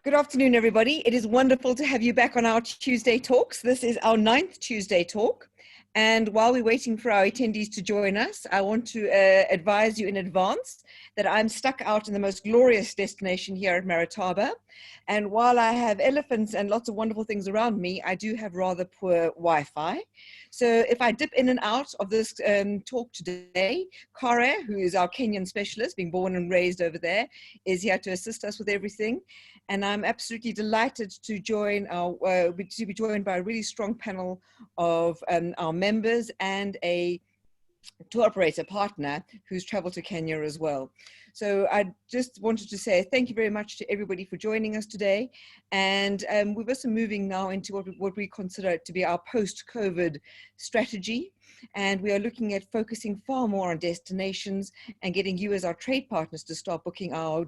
Good afternoon, everybody. It is wonderful to have you back on our Tuesday talks. This is our 9th Tuesday talk. And while we're waiting for our attendees to join us, I want to advise you in advance that I'm stuck out in the most glorious destination here at Maritaba. And while I have elephants and lots of wonderful things around me, I do have rather poor Wi-Fi. So if I dip in and out of this talk today, Kare, who is our Kenyan specialist, being born and raised over there, is here to assist us with everything. And I'm absolutely delighted to join to be joined by a really strong panel of our members and a tour operator partner who's traveled to Kenya as well. So I just wanted to say thank you very much to everybody for joining us today. And we're also moving now into what we consider to be our post-COVID strategy. And we are looking at focusing far more on destinations and getting you as our trade partners to start booking our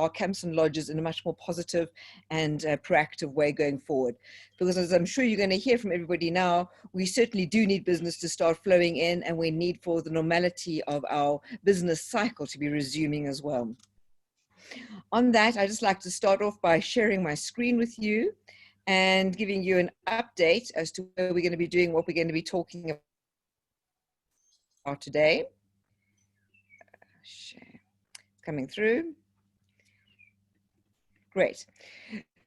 camps and lodges in a much more positive and proactive way going forward. Because as I'm sure you're going to hear from everybody now, we certainly do need business to start flowing in, and we need for the normality of our business cycle to be resuming as well. On that, I'd just like to start off by sharing my screen with you and giving you an update as to where we're going to be doing what we're going to be talking about today. Coming through. Great.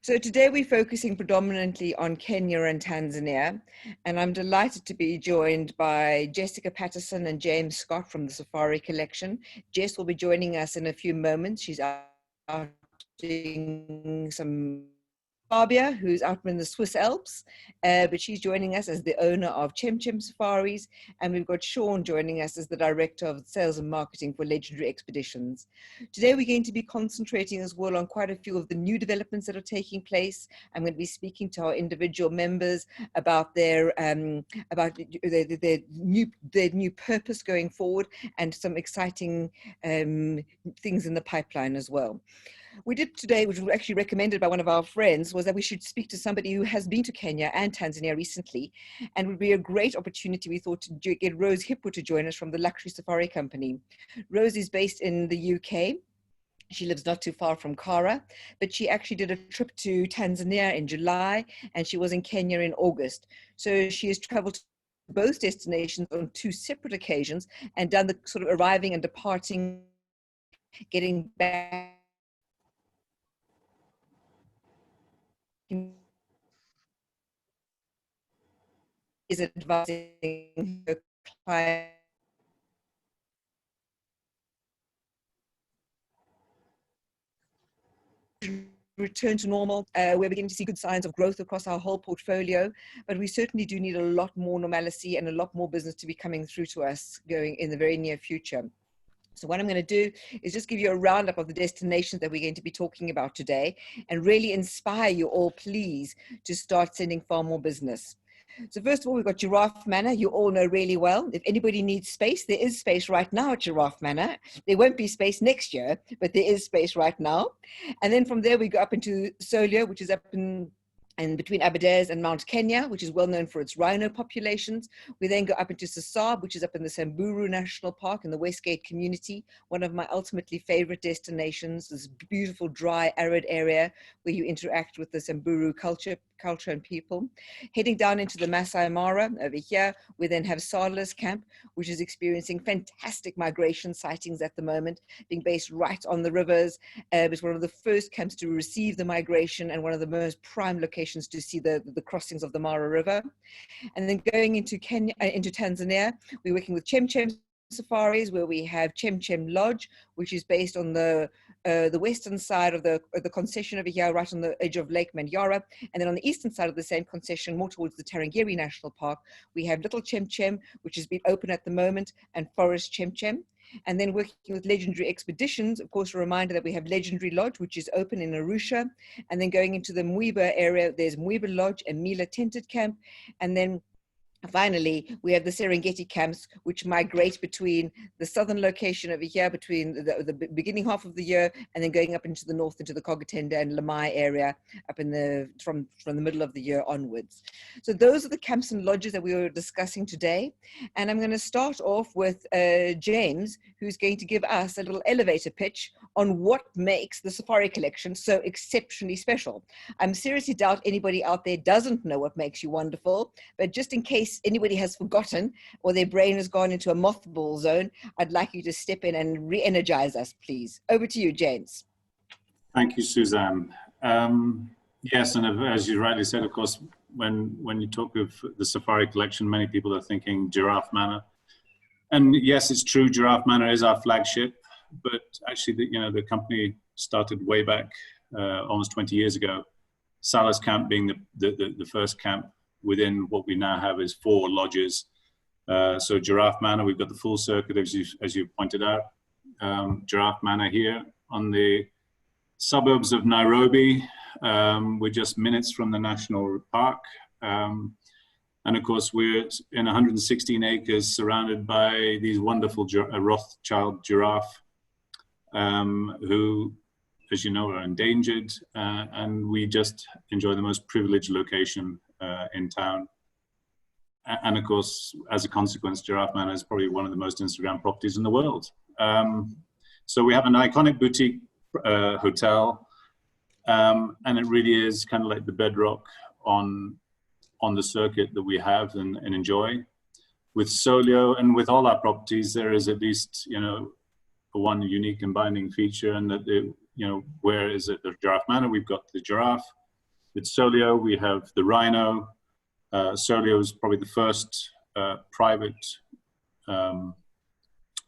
So today we're focusing predominantly on Kenya and Tanzania, and I'm delighted to be joined by Jessica Patterson and James Scott from the Safari Collection. Jess will be joining us in a few moments. She's out doing some Fabia, who's out in the Swiss Alps, but she's joining us as the owner of Chem Safaris, and we've got Sean joining us as the Director of Sales and Marketing for Legendary Expeditions. Today we're going to be concentrating as well on quite a few of the new developments that are taking place. I'm going to be speaking to our individual members about their new purpose going forward and some exciting things in the pipeline as well. We did today, which was actually recommended by one of our friends, was that we should speak to somebody who has been to Kenya and Tanzania recently, and would be a great opportunity, we thought, to get Rose Hipwood to join us from the Luxury Safari Company. Rose is based in the UK. She lives not too far from Kara, but she actually did a trip to Tanzania in July, and she was in Kenya in August. So she has traveled to both destinations on 2 separate occasions and done the sort of arriving and departing, getting back, is advising her client return to normal. We're beginning to see good signs of growth across our whole portfolio, but we certainly do need a lot more normalcy and a lot more business to be coming through to us going in the very near future. So what I'm going to do is just give you a roundup of the destinations that we're going to be talking about today and really inspire you all, please, to start sending far more business. So first of all, we've got Giraffe Manor, you all know really well. If anybody needs space, there is space right now at Giraffe Manor. There won't be space next year, but there is space right now. And then from there, we go up into Solio, which is up in between Aberdares and Mount Kenya, which is well known for its rhino populations. We then go up into Sasab, which is up in the Samburu National Park in the Westgate community, one of my ultimately favorite destinations, this beautiful, dry, arid area where you interact with the Samburu culture and people. Heading down into the Masai Mara over here, we then have Sadler's camp, which is experiencing fantastic migration sightings at the moment, being based right on the rivers. It's one of the first camps to receive the migration and one of the most prime locations to see the crossings of the Mara River. And then going into Kenya, into Tanzania, we're working with Chem Safaris, where we have Chem Lodge, which is based on the western side of the concession over here, right on the edge of Lake Manyara. And then on the eastern side of the same concession, more towards the Tarangire National Park, we have Little Chem, which has been open at the moment, and Forest Chem. And then working with Legendary Expeditions, of course, a reminder that we have Legendary Lodge, which is open in Arusha. And then going into the Mwiba area, there's Mwiba Lodge and Mila Tented Camp. And then Finally, we have the Serengeti camps, which migrate between the southern location over here, between the beginning half of the year, and then going up into the north, into the Kogatenda and Lamai area, up in from the middle of the year onwards. So those are the camps and lodges that we were discussing today. And I'm going to start off with James, who's going to give us a little elevator pitch on what makes the safari collection so exceptionally special. I'm seriously doubt anybody out there doesn't know what makes you wonderful, but just in case anybody has forgotten or their brain has gone into a mothball zone, I'd like you to step in and re-energize us, please. Over to you, James. Thank you, Suzanne. Yes, and as you rightly said, of course, when you talk of the safari collection, many people are thinking Giraffe Manor. And yes, it's true, Giraffe Manor is our flagship, but actually, the company started way back almost 20 years ago. Sadler's camp being the first camp within what we now have is 4 lodges. So Giraffe Manor, we've got the full circuit, as you pointed out. Giraffe Manor here on the suburbs of Nairobi. We're just minutes from the national park. And of course, we're in 116 acres surrounded by these wonderful Rothschild giraffe, who, as you know, are endangered. And we just enjoy the most privileged location in town. And of course, as a consequence, Giraffe Manor is probably one of the most Instagram properties in the world. So we have an iconic boutique hotel, and it really is kind of like the bedrock on the circuit that we have and enjoy. With Solio and with all our properties, there is at least, one unique and binding feature, and that, where is it the Giraffe Manor? We've got the giraffe. With Solio, we have the rhino. Solio is probably the first private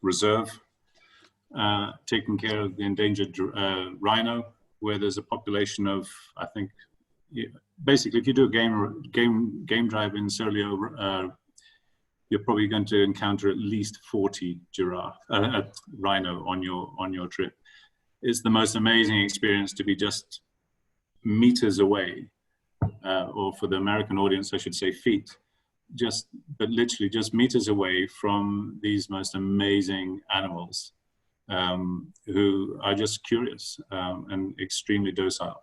reserve taking care of the endangered rhino, where there's a population of, I think, basically, if you do a game drive in Solio, you're probably going to encounter at least 40 rhino on your trip. It's the most amazing experience to be just meters away, or for the American audience, I should say feet, but literally just meters away from these most amazing animals, who are just curious and extremely docile.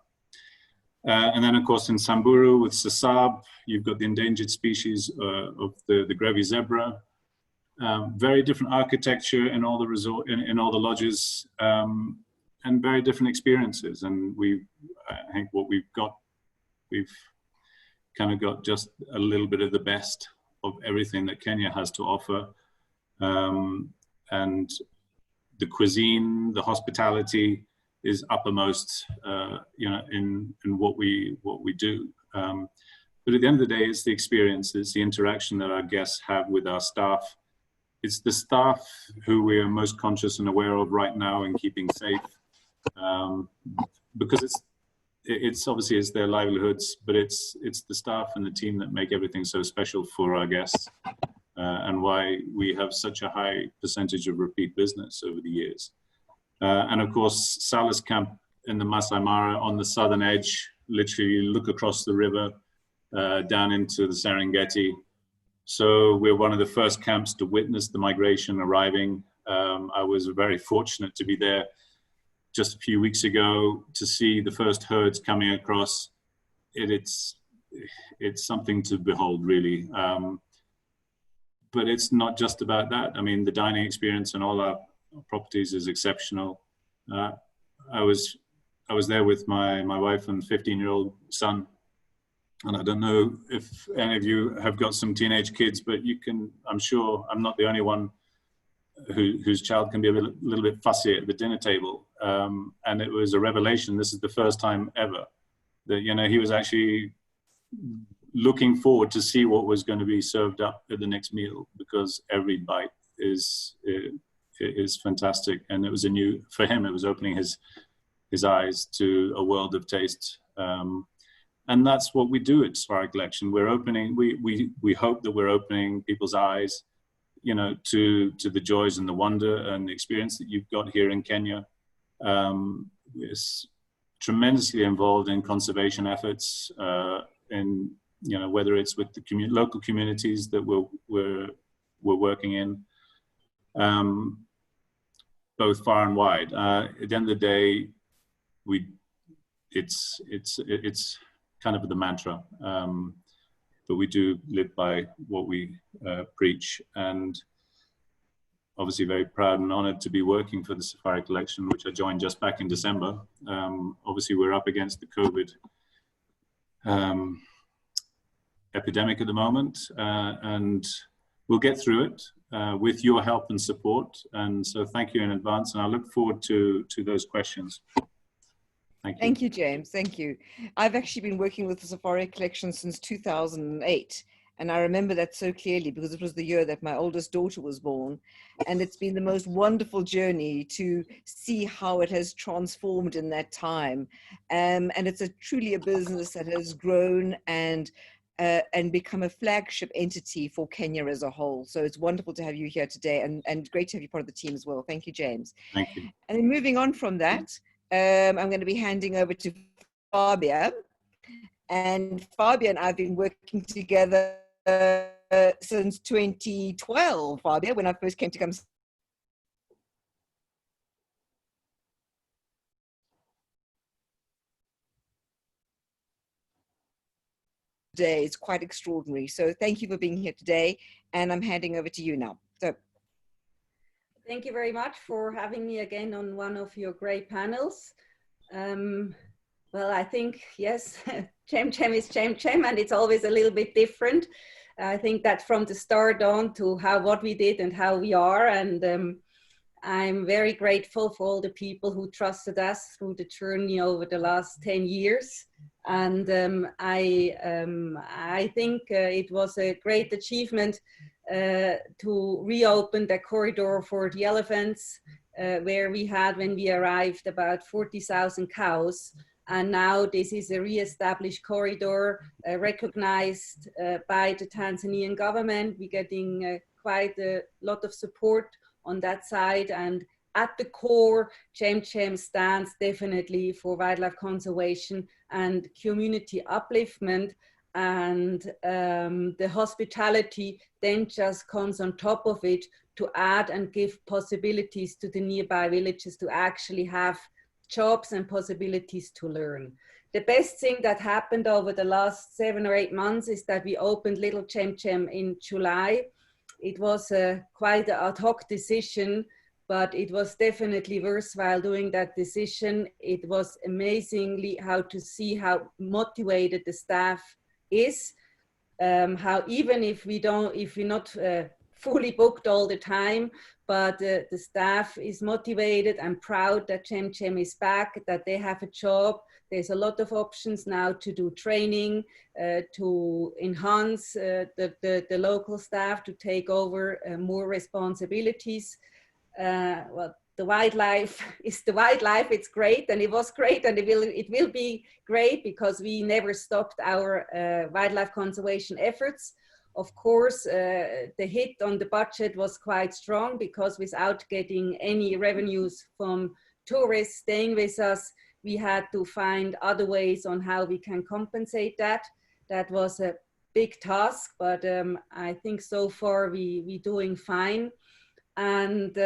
And then, of course, in Samburu with Sasab, you've got the endangered species of the Grevy's zebra. Very different architecture in all the in all the lodges, and very different experiences. And I think what we've kind of got just a little bit of the best of everything that Kenya has to offer. And the cuisine, the hospitality is uppermost, in what we do. But at the end of the day, it's the experience, it's the interaction that our guests have with our staff. It's the staff who we are most conscious and aware of right now and keeping safe, because it's obviously it's their livelihoods, but it's the staff and the team that make everything so special for our guests, and why we have such a high percentage of repeat business over the years. And of course, Sadler's camp in the Masai Mara on the southern edge, literally you look across the river down into the Serengeti. So we're one of the first camps to witness the migration arriving. I was very fortunate to be there just a few weeks ago to see the first herds coming across. It's something to behold, really. But it's not just about that. I mean, the dining experience and all our properties is exceptional. I was there with my wife and 15-year-old son, and I don't know if any of you have got some teenage kids, but I'm sure I'm not the only one whose child can be a little bit fussy at the dinner table. And it was a revelation. This is the first time ever that, he was actually looking forward to see what was going to be served up at the next meal, because every bite is fantastic. And it was for him, it was opening his eyes to a world of taste. And that's what we do at Safari Collection. We're opening, we hope that we're opening people's eyes, to the joys and the wonder and the experience that you've got here in Kenya. It's tremendously involved in conservation efforts, in you know, whether it's with the local communities that we're working in, both far and wide. At the end of the day, it's kind of the mantra, but we do live by what we preach, and obviously very proud and honored to be working for the Safari Collection, which I joined just back in December. Obviously, we're up against the COVID epidemic at the moment, and we'll get through it with your help and support. And so thank you in advance, and I look forward to those questions. Thank you. Thank you, James. Thank you. I've actually been working with the Safari Collection since 2008. And I remember that so clearly because it was the year that my oldest daughter was born. And it's been the most wonderful journey to see how it has transformed in that time. And it's truly a business that has grown and become a flagship entity for Kenya as a whole. So it's wonderful to have you here today, and great to have you part of the team as well. Thank you, James. Thank you. And then moving on from that, I'm going to be handing over to Fabia. And Fabia and I have been working together since 2012, Fabia, when I first came to come. Today is quite extraordinary. So thank you for being here today. And I'm handing over to you now. So. Thank you very much for having me again on one of your great panels. Well, I think, yes, Chem is Chem, and it's always a little bit different. I think that from the start on to what we did and how we are. And I'm very grateful for all the people who trusted us through the journey over the last 10 years. And I think it was a great achievement to reopen the corridor for the elephants, where we had, when we arrived, about 40,000 cows. And now this is a re-established corridor recognized by the Tanzanian government. We're getting quite a lot of support on that side. And at the core, Chem stands definitely for wildlife conservation and community upliftment. And the hospitality then just comes on top of it to add and give possibilities to the nearby villages to actually have jobs and possibilities to learn. The best thing that happened over the last 7 or 8 months is that we opened Little Chem in July. It was quite an ad hoc decision, but it was definitely worthwhile doing that decision. It was amazingly to see how motivated the staff is, how even if we're not fully booked all the time, but the staff is motivated and proud that Chem is back, that they have a job. There's a lot of options now to do training, to enhance the local staff, to take over more responsibilities. Well, the wildlife is the wildlife. It's great, and it was great, and it will be great because we never stopped our wildlife conservation efforts. Of course, the hit on the budget was quite strong because without getting any revenues from tourists staying with us, we had to find other ways on how we can compensate that. That was a big task, but I think so far we're doing fine. And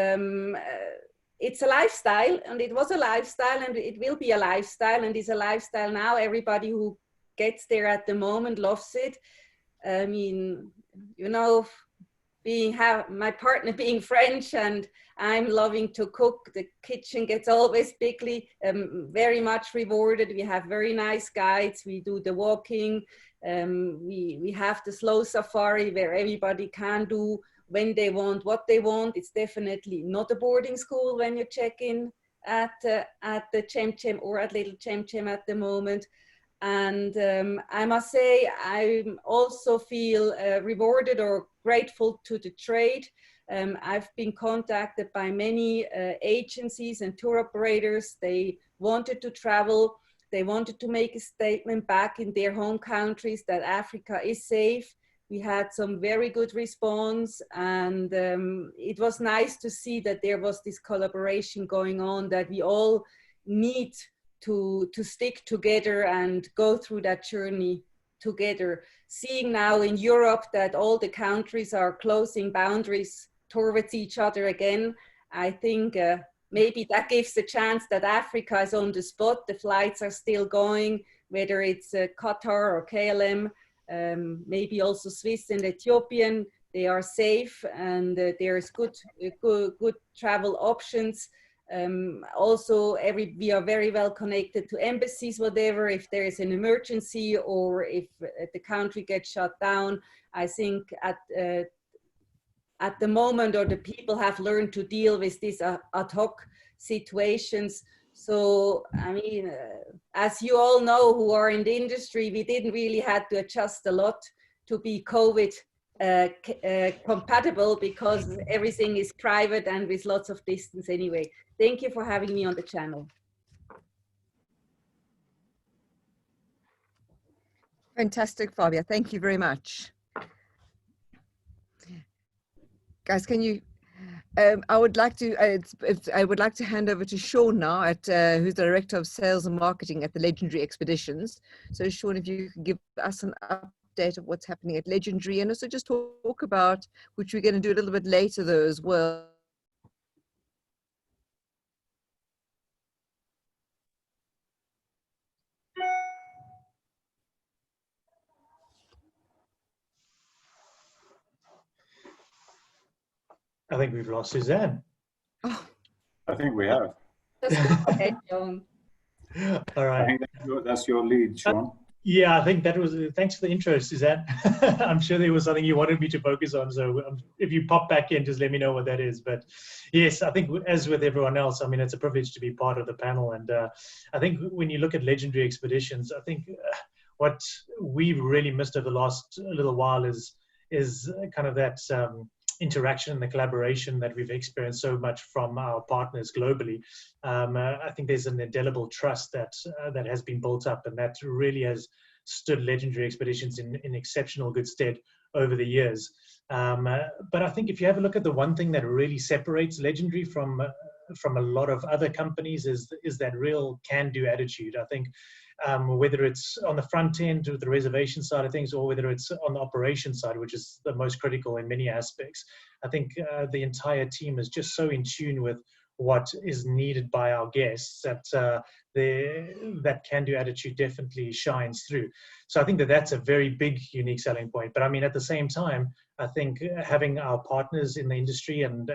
it's a lifestyle, and it was a lifestyle, and it will be a lifestyle, and it's a lifestyle now. Everybody who gets there at the moment loves it. I mean, you know, my partner being French and I'm loving to cook, the kitchen gets always bigly, very much rewarded. We have very nice guides. We do the walking. We have the slow safari where everybody can do when they want, what they want. It's definitely not a boarding school when you check in at the Chem or at Little Chem at the moment. And I must say, I also feel rewarded or grateful to the trade. I've been contacted by many agencies and tour operators. They wanted to travel. They wanted to make a statement back in their home countries that Africa is safe. We had some very good response, and it was nice to see that there was this collaboration going on, that we all need to stick together and go through that journey together. Seeing now in Europe that all the countries are closing boundaries towards each other again, I think maybe that gives the chance that Africa is on the spot. The flights are still going, whether it's Qatar or KLM, maybe also Swiss and Ethiopian. They are safe, and there's good travel options. Also, we are very well connected to embassies, whatever, if there is an emergency or if the country gets shut down. I think at the moment, or the people have learned to deal with these ad hoc situations. So, I mean, as you all know who are in the industry, we didn't really have to adjust a lot to be COVID compatible, because everything is private and with lots of distance anyway. Thank you for having me on the channel. Fantastic, Fabia. Thank you very much. Guys, can you, I would like to hand over to Sean now, who's the Director of Sales and Marketing at the Legendary Expeditions. So Sean, if you could give us an update of what's happening at Legendary, and also just talk about, which we're going to do a little bit later though as well, I think we've lost Suzanne. oh. I think we have. Just go ahead, Sean. All right. I think that's your lead, Sean. Yeah, I think that was, thanks for the intro, Suzanne. I'm sure there was something you wanted me to focus on. So if you pop back in, just let me know what that is. But yes, I think as with everyone else, I mean, it's a privilege to be part of the panel. And I think when you look at Legendary Expeditions, I think what we've really missed over the last little while is kind of that interaction and the collaboration that we've experienced so much from our partners globally. I think there's an indelible trust that has been built up, and that really has stood Legendary Expeditions in exceptional good stead over the years. But I think if you have a look at the one thing that really separates Legendary from a lot of other companies is that real can-do attitude. I think whether it's on the front end with the reservation side of things, or whether it's on the operation side, which is the most critical in many aspects, I think the entire team is just so in tune with what is needed by our guests that that can-do attitude definitely shines through. So I think that's a very big, unique selling point. But I mean, at the same time, I think having our partners in the industry and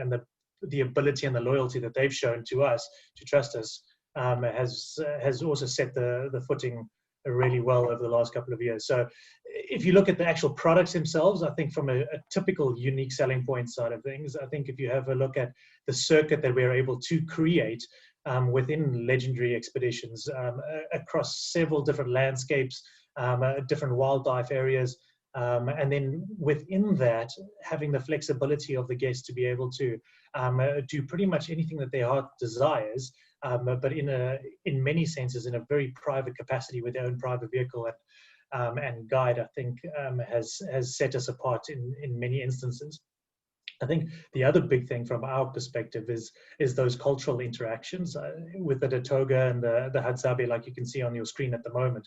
the ability and the loyalty that they've shown to us to trust us has also set the footing really well over the last couple of years. So if you look at the actual products themselves, I think from a typical unique selling point side of things, I think if you have a look at the circuit that we're able to create within Legendary Expeditions across several different landscapes, different wildlife areas, and then within that, having the flexibility of the guests to be able to do pretty much anything that their heart desires, but in many senses in a very private capacity with their own private vehicle and guide, I think has set us apart in many instances. I think the other big thing from our perspective is those cultural interactions with the Datoga and the Hadzabe, like you can see on your screen at the moment.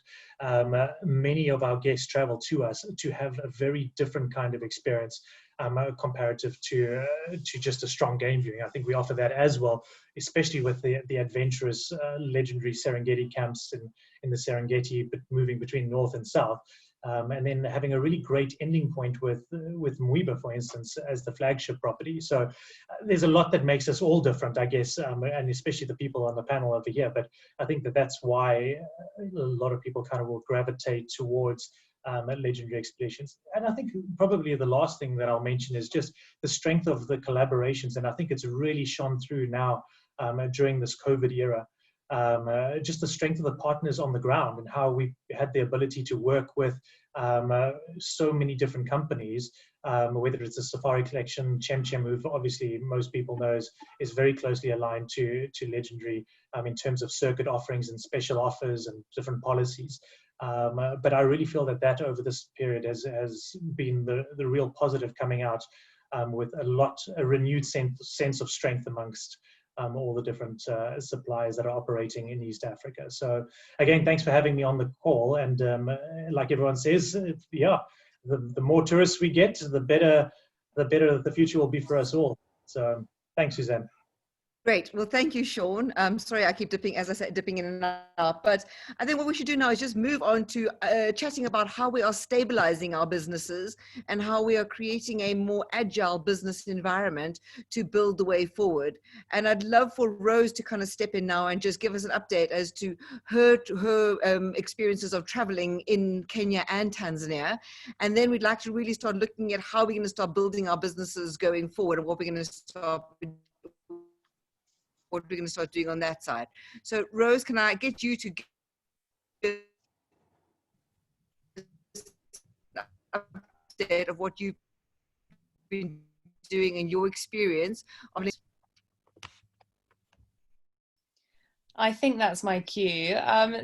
Many of our guests travel to us to have a very different kind of experience comparative to just a strong game viewing. I think we offer that as well, especially with the adventurous Legendary Serengeti camps in the Serengeti, but moving between north and south. And then having a really great ending point with Muiba, for instance, as the flagship property. So there's a lot that makes us all different, I guess, and especially the people on the panel over here. But I think that's why a lot of people kind of will gravitate towards Legendary Expeditions. And I think probably the last thing that I'll mention is just the strength of the collaborations. And I think it's really shone through now during this COVID era. Just the strength of the partners on the ground and how we had the ability to work with so many different companies, whether it's a Safari Collection, Chem, who obviously most people know is very closely aligned to Legendary in terms of circuit offerings and special offers and different policies. But I really feel that over this period has been the real positive coming out with a renewed sense of strength amongst all the different suppliers that are operating in East Africa. So again, thanks for having me on the call. And like everyone says, yeah, the more tourists we get, the better the future will be for us all. So thanks, Suzanne. Great. Well, thank you, Sean. Sorry, I keep dipping, as I said, dipping in and out. But I think what we should do now is just move on to chatting about how we are stabilizing our businesses and how we are creating a more agile business environment to build the way forward. And I'd love for Rose to kind of step in now and just give us an update as to her experiences of traveling in Kenya and Tanzania. And then we'd like to really start looking at how we're going to start building our businesses going forward and what we're going to start doing on that side. So Rose, can I get you to give an update of what you've been doing and your experience of... I think that's my cue.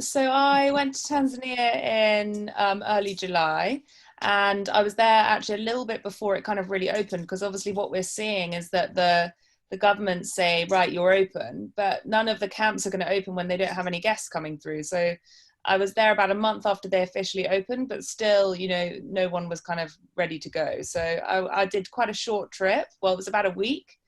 So I went to Tanzania in early July, and I was there actually a little bit before it kind of really opened, because obviously what we're seeing is that the government say, right, you're open, but none of the camps are going to open when they don't have any guests coming through. So I was there about a month after they officially opened, but still, you know, no one was kind of ready to go. So I did quite a short trip. Well, it was about a week.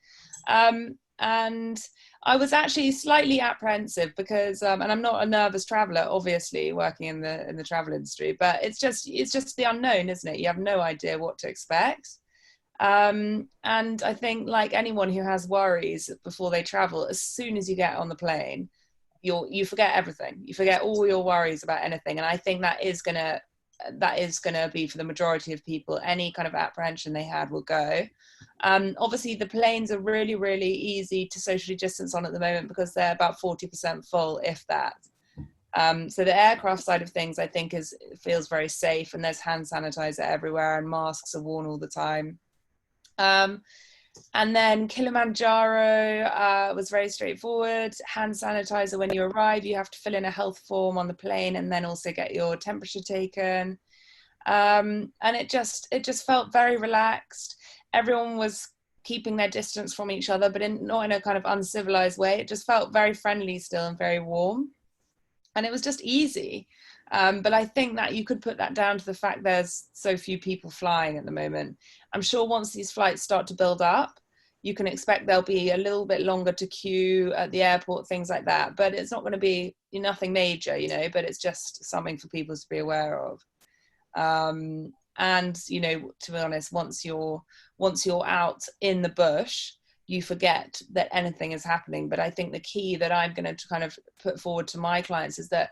And I was actually slightly apprehensive because, and I'm not a nervous traveler, obviously, working in the travel industry, but it's just the unknown, isn't it? You have no idea what to expect. And I think, like anyone who has worries before they travel, as soon as you get on the plane, you forget everything. You forget all your worries about anything. And I think that is gonna be, for the majority of people, any kind of apprehension they had will go. Obviously the planes are really, really easy to socially distance on at the moment because they're about 40% full, if that. So the aircraft side of things, I think, feels very safe, and there's hand sanitizer everywhere and masks are worn all the time. And then Kilimanjaro was very straightforward. Hand sanitizer when you arrive. You have to fill in a health form on the plane and then also get your temperature taken. And it just felt very relaxed. Everyone was keeping their distance from each other, but not in a kind of uncivilized way. It just felt very friendly still and very warm. And it was just easy. But I think that you could put that down to the fact there's so few people flying at the moment. I'm sure once these flights start to build up, you can expect there'll be a little bit longer to queue at the airport, things like that. But it's not going to be nothing major, you know, but it's just something for people to be aware of. And, you know, to be honest, once you're out in the bush, you forget that anything is happening. But I think the key that I'm going to kind of put forward to my clients is that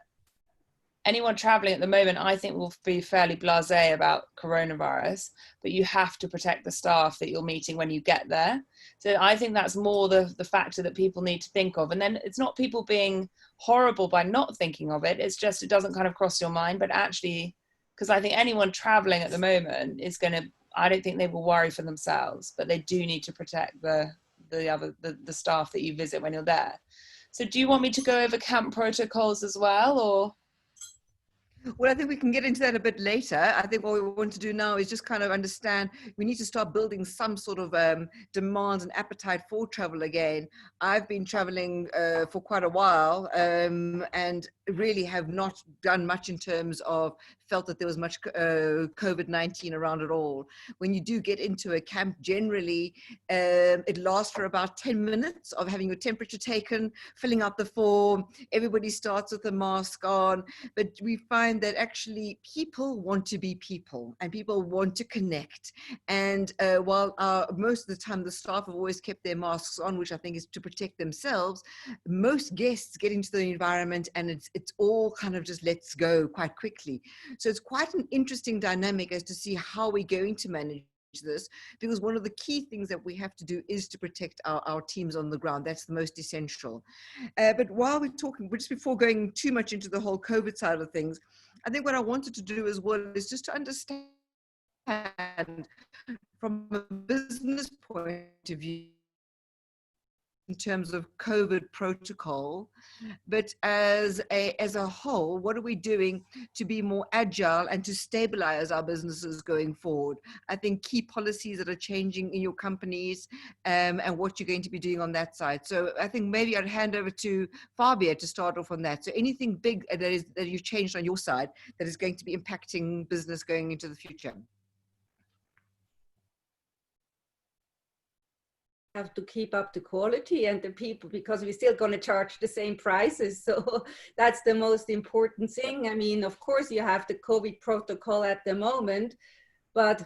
anyone traveling at the moment, I think, will be fairly blasé about coronavirus, but you have to protect the staff that you're meeting when you get there. So I think that's more the factor that people need to think of. And then it's not people being horrible by not thinking of it. It's just, it doesn't kind of cross your mind, but actually, because I think anyone traveling at the moment is going to, I don't think they will worry for themselves, but they do need to protect the staff that you visit when you're there. So do you want me to go over camp protocols as well, or? Well, I think we can get into that a bit later. I think what we want to do now is just kind of understand, we need to start building some sort of demands and appetite for travel again. I've been traveling for quite a while and really have not done much in terms of felt that there was much COVID-19 around at all. When you do get into a camp, generally it lasts for about 10 minutes of having your temperature taken, filling out the form. Everybody starts with a mask on, but we find that actually people want to be people and people want to connect. And while most of the time the staff have always kept their masks on, which I think is to protect themselves, most guests get into the environment and it's all kind of just lets go quite quickly. So it's quite an interesting dynamic as to see how we're going to manage this, because one of the key things that we have to do is to protect our teams on the ground. That's the most essential. But while we're talking, just before going too much into the whole COVID side of things, I think what I wanted to do as well is just to understand from a business point of view in terms of COVID protocol, but as a whole, what are we doing to be more agile and to stabilize our businesses going forward? I think key policies that are changing in your companies, and what you're going to be doing on that side. So I think maybe I'd hand over to Fabia to start off on that. So anything big that you've changed on your side that is going to be impacting business going into the future? Have to keep up the quality and the people, because we're still going to charge the same prices. So that's the most important thing. I mean, of course, you have the COVID protocol at the moment, but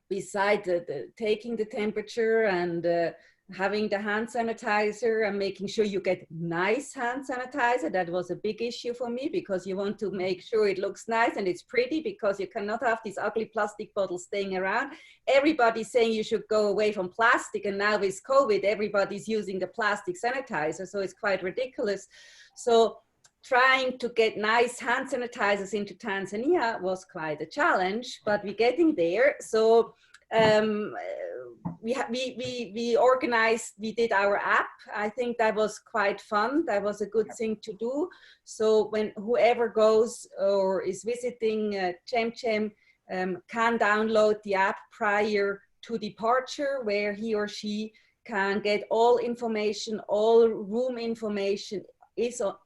besides taking the temperature and having the hand sanitizer and making sure you get nice hand sanitizer, that was a big issue for me, because you want to make sure it looks nice and it's pretty, because you cannot have these ugly plastic bottles staying around. Everybody's saying you should go away from plastic, and now with COVID, everybody's using the plastic sanitizer, so it's quite ridiculous. So trying to get nice hand sanitizers into Tanzania was quite a challenge, but we're getting there. So we organized, we did our app. I think that was quite fun. That was a good thing to do. So when whoever goes or is visiting Chem can download the app prior to departure, where he or she can get all information, all room information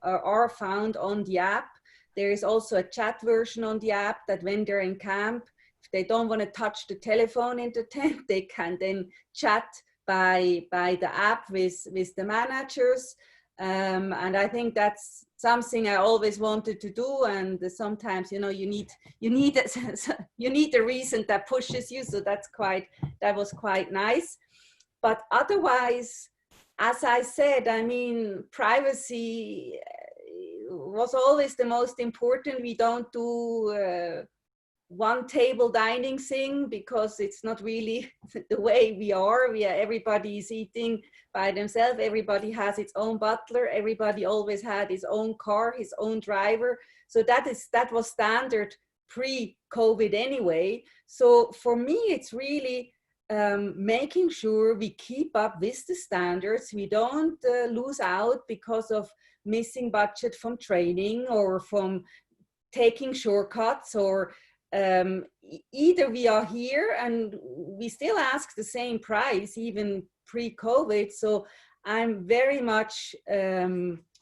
are found on the app. There is also a chat version on the app that when they're in camp, if they don't want to touch the telephone in the tent, they can then chat by the app with the managers. And I think that's something I always wanted to do. And sometimes, you know, you need a reason that pushes you. So that was quite nice. But otherwise, as I said, I mean, privacy was always the most important. We don't do one table dining thing, because it's not really the way we are. Everybody is eating by themselves. Everybody has its own butler. Everybody always had his own car, his own driver. So that was standard pre-COVID anyway. So for me, it's really making sure we keep up with the standards. We don't lose out because of missing budget from training or from taking shortcuts, or either we are here and we still ask the same price even pre-COVID. So I'm very much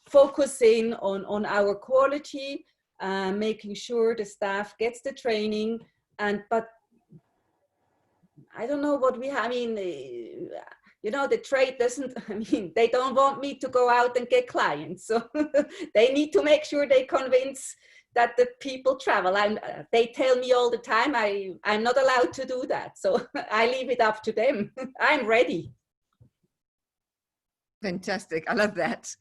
focusing on our quality, making sure the staff gets the training, but I don't know what we have. I mean, you know, the trade doesn't, I mean, they don't want me to go out and get clients. So they need to make sure they convince that the people travel. They tell me all the time, I'm not allowed to do that. So I leave it up to them. I'm ready. Fantastic. I love that.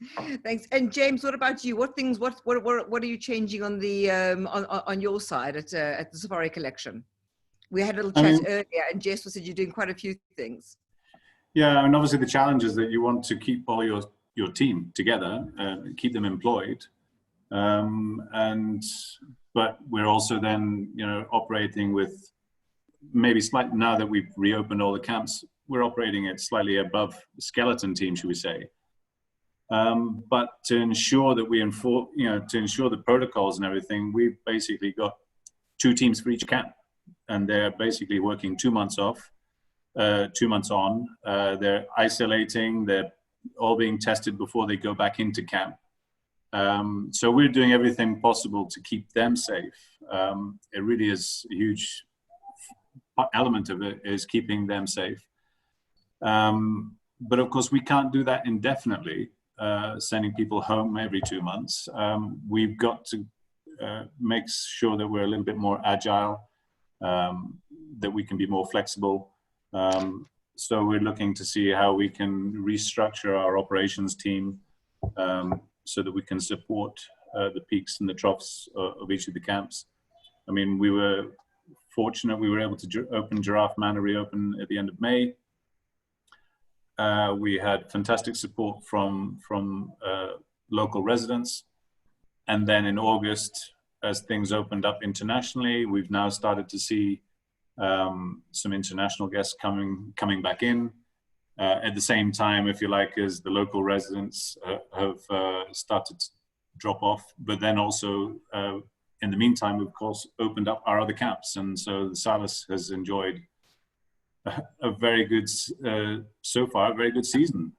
Thanks. And James, what about you? What are you changing on the on your side at the Safari Collection? We had a little chat earlier, and Jess said you're doing quite a few things. Yeah, and obviously the challenge is that you want to keep all your team together, keep them employed, but we're also then, you know, operating with maybe slightly, now that we've reopened all the camps, we're operating at slightly above the skeleton team, should we say. But to ensure that to ensure the protocols and everything, we've basically got 2 teams for each camp, and they're basically working 2 months off, 2 months on. They're isolating, they're all being tested before they go back into camp. So we're doing everything possible to keep them safe. It really is a huge element of it, is keeping them safe. But of course, we can't do that indefinitely, sending people home every 2 months. We've got to make sure that we're a little bit more agile, that we can be more flexible. So we're looking to see how we can restructure our operations team so that we can support the peaks and the troughs of each of the camps. I mean, we were fortunate we were able to open Giraffe Manor, reopen at the end of May. We had fantastic support from local residents. And then in August, as things opened up internationally, we've now started to see some international guests coming back in. At the same time, if you like, as the local residents have started to drop off, but then also in the meantime, we've of course opened up our other camps, and so the Sadler has enjoyed a very good, so far, a very good season.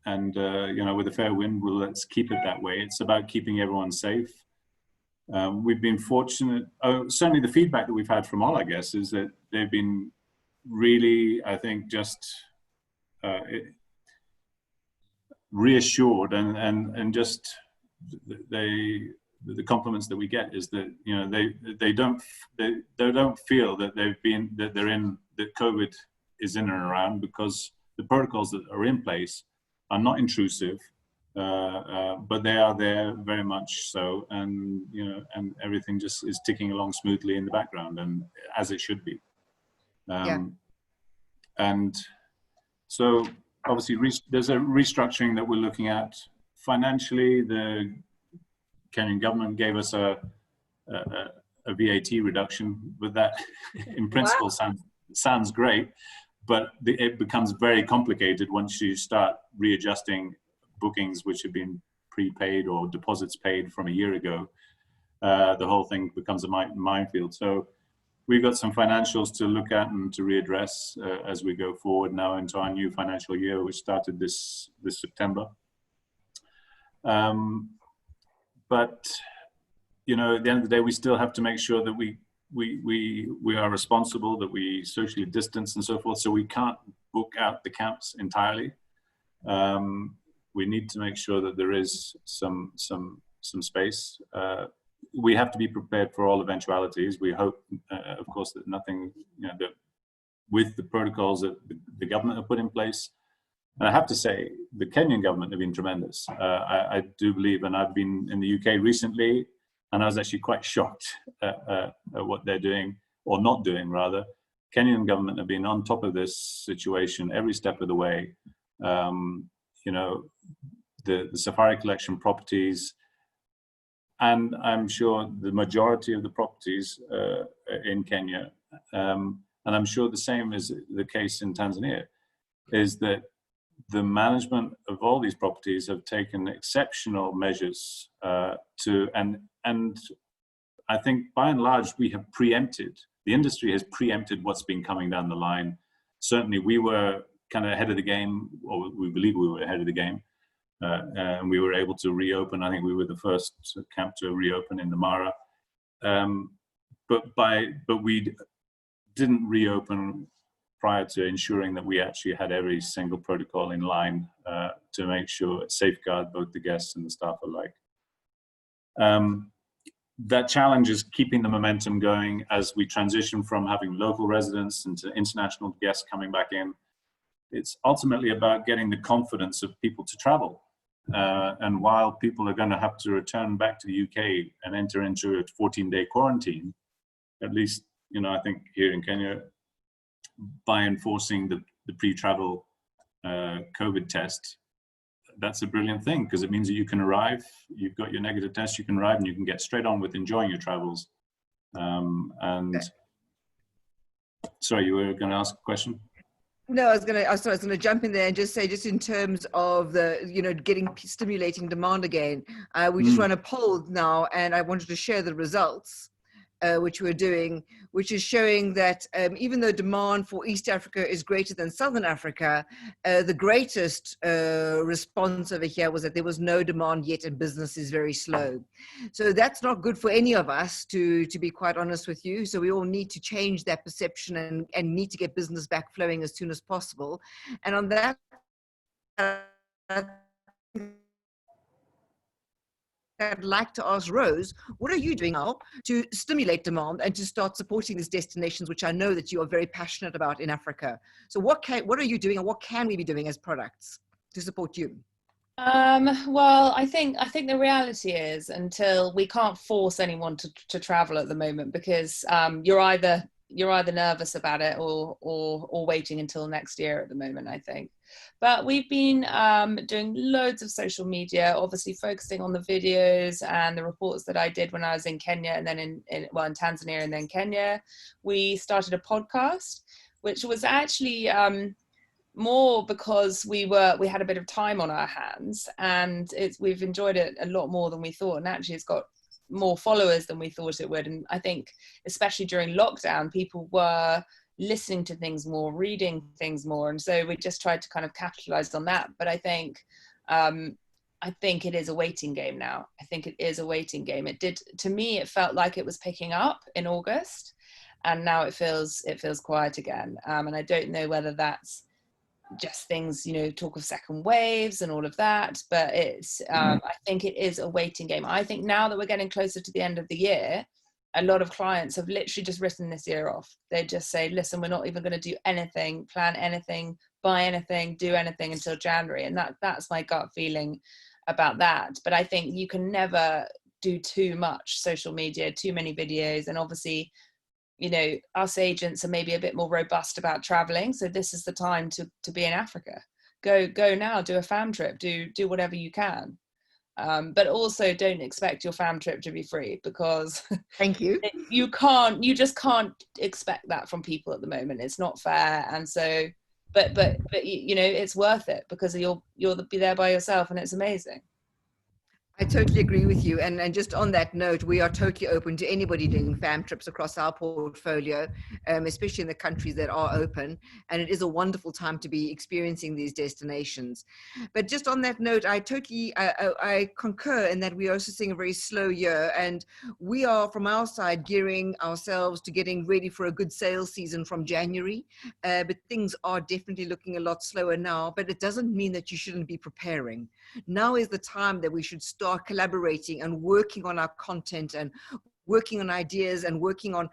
And with a fair wind, let's keep it that way. It's about keeping everyone safe. We've been fortunate. Certainly, the feedback that we've had from all our guests is that they've been really, I think, just reassured, and just the compliments that we get is that they don't feel that that COVID is in and around, because the protocols that are in place are not intrusive, but they are there very much so, and and everything just is ticking along smoothly in the background, and as it should be. And so obviously there's a restructuring that we're looking at financially. The Kenyan government gave us a VAT reduction, but that in principle sounds great, but it becomes very complicated once you start readjusting bookings which have been prepaid or deposits paid from a year ago. The whole thing becomes a minefield. So we've got some financials to look at and to readdress as we go forward now into our new financial year, which started this September. But at the end of the day, we still have to make sure that we are responsible, that we socially distance and so forth. So we can't book out the camps entirely. We need to make sure that there is some space. We have to be prepared for all eventualities. We hope, of course, that nothing, that with the protocols that the government have put in place. And I have to say, the Kenyan government have been tremendous. I do believe, and I've been in the UK recently, and I was actually quite shocked at what they're doing, or not doing rather. Kenyan government have been on top of this situation every step of the way. The safari collection properties, and I'm sure the majority of the properties in Kenya, and I'm sure the same is the case in Tanzania, is that the management of all these properties have taken exceptional measures and I think by and large we have preempted, the industry has preempted what's been coming down the line. Certainly we were kind of ahead of the game, or we believe we were ahead of the game, and we were able to reopen. I think we were the first camp to reopen in the Mara, but we didn't reopen prior to ensuring that we actually had every single protocol in line to make sure it safeguard both the guests and the staff alike. That challenge is keeping the momentum going as we transition from having local residents into international guests coming back in. It's ultimately about getting the confidence of people to travel. And while people are going to have to return back to the UK and enter into a 14-day quarantine, at least, I think here in Kenya, by enforcing the pre-travel COVID test, that's a brilliant thing, because it means that you can arrive, you've got your negative test, you can arrive and you can get straight on with enjoying your travels. Sorry, you were going to ask a question? No, I was going to jump in there and just say, just in terms of the, stimulating demand again, we just run a poll now, and I wanted to share the results, which we're doing, which is showing that even though demand for East Africa is greater than Southern Africa, the greatest response over here was that there was no demand yet and business is very slow. So that's not good for any of us, to be quite honest with you. So we all need to change that perception and need to get business back flowing as soon as possible. And on that, I'd like to ask Rose, what are you doing now to stimulate demand and to start supporting these destinations, which I know that you are very passionate about in Africa? So what are you doing, and what can we be doing as products to support you? Well, I think the reality is, until we can't force anyone to travel at the moment, because you're either nervous about it or waiting until next year at the moment, I think. But we've been doing loads of social media, obviously focusing on the videos and the reports that I did when I was in Kenya, and then in Tanzania and then Kenya. We started a podcast, which was actually more because we had a bit of time on our hands, and we've enjoyed it a lot more than we thought, and actually it's got more followers than we thought it would. And I think especially during lockdown, people were listening to things more, reading things more, and so we just tried to kind of capitalize on that. But I think it is a waiting game now. I think it is a waiting game. It did, to me, it felt like it was picking up in August, and now it feels quiet again. And I don't know whether that's just things, talk of second waves and all of that, but it's I think it is a waiting game. I think now that we're getting closer to the end of the year, a lot of clients have literally just written this year off. They just say, listen, we're not even going to do anything, plan anything, buy anything, do anything until January. And that's my gut feeling about that. But I think you can never do too much social media, too many videos, and obviously us agents are maybe a bit more robust about traveling, so this is the time to be in Africa. Go now, do a fam trip, do whatever you can, but also don't expect your fam trip to be free, because thank you you just can't expect that from people at the moment. It's not fair. And so but it's worth it, because you'll be there by yourself, and it's amazing. I totally agree with you. And just on that note, we are totally open to anybody doing fam trips across our portfolio, especially in the countries that are open. And it is a wonderful time to be experiencing these destinations. But just on that note, I totally I concur in that we are also seeing a very slow year. And we are, from our side, gearing ourselves to getting ready for a good sales season from January. But things are definitely looking a lot slower now. But it doesn't mean that you shouldn't be preparing. Now is the time that we should start collaborating and working on our content and working on ideas and working on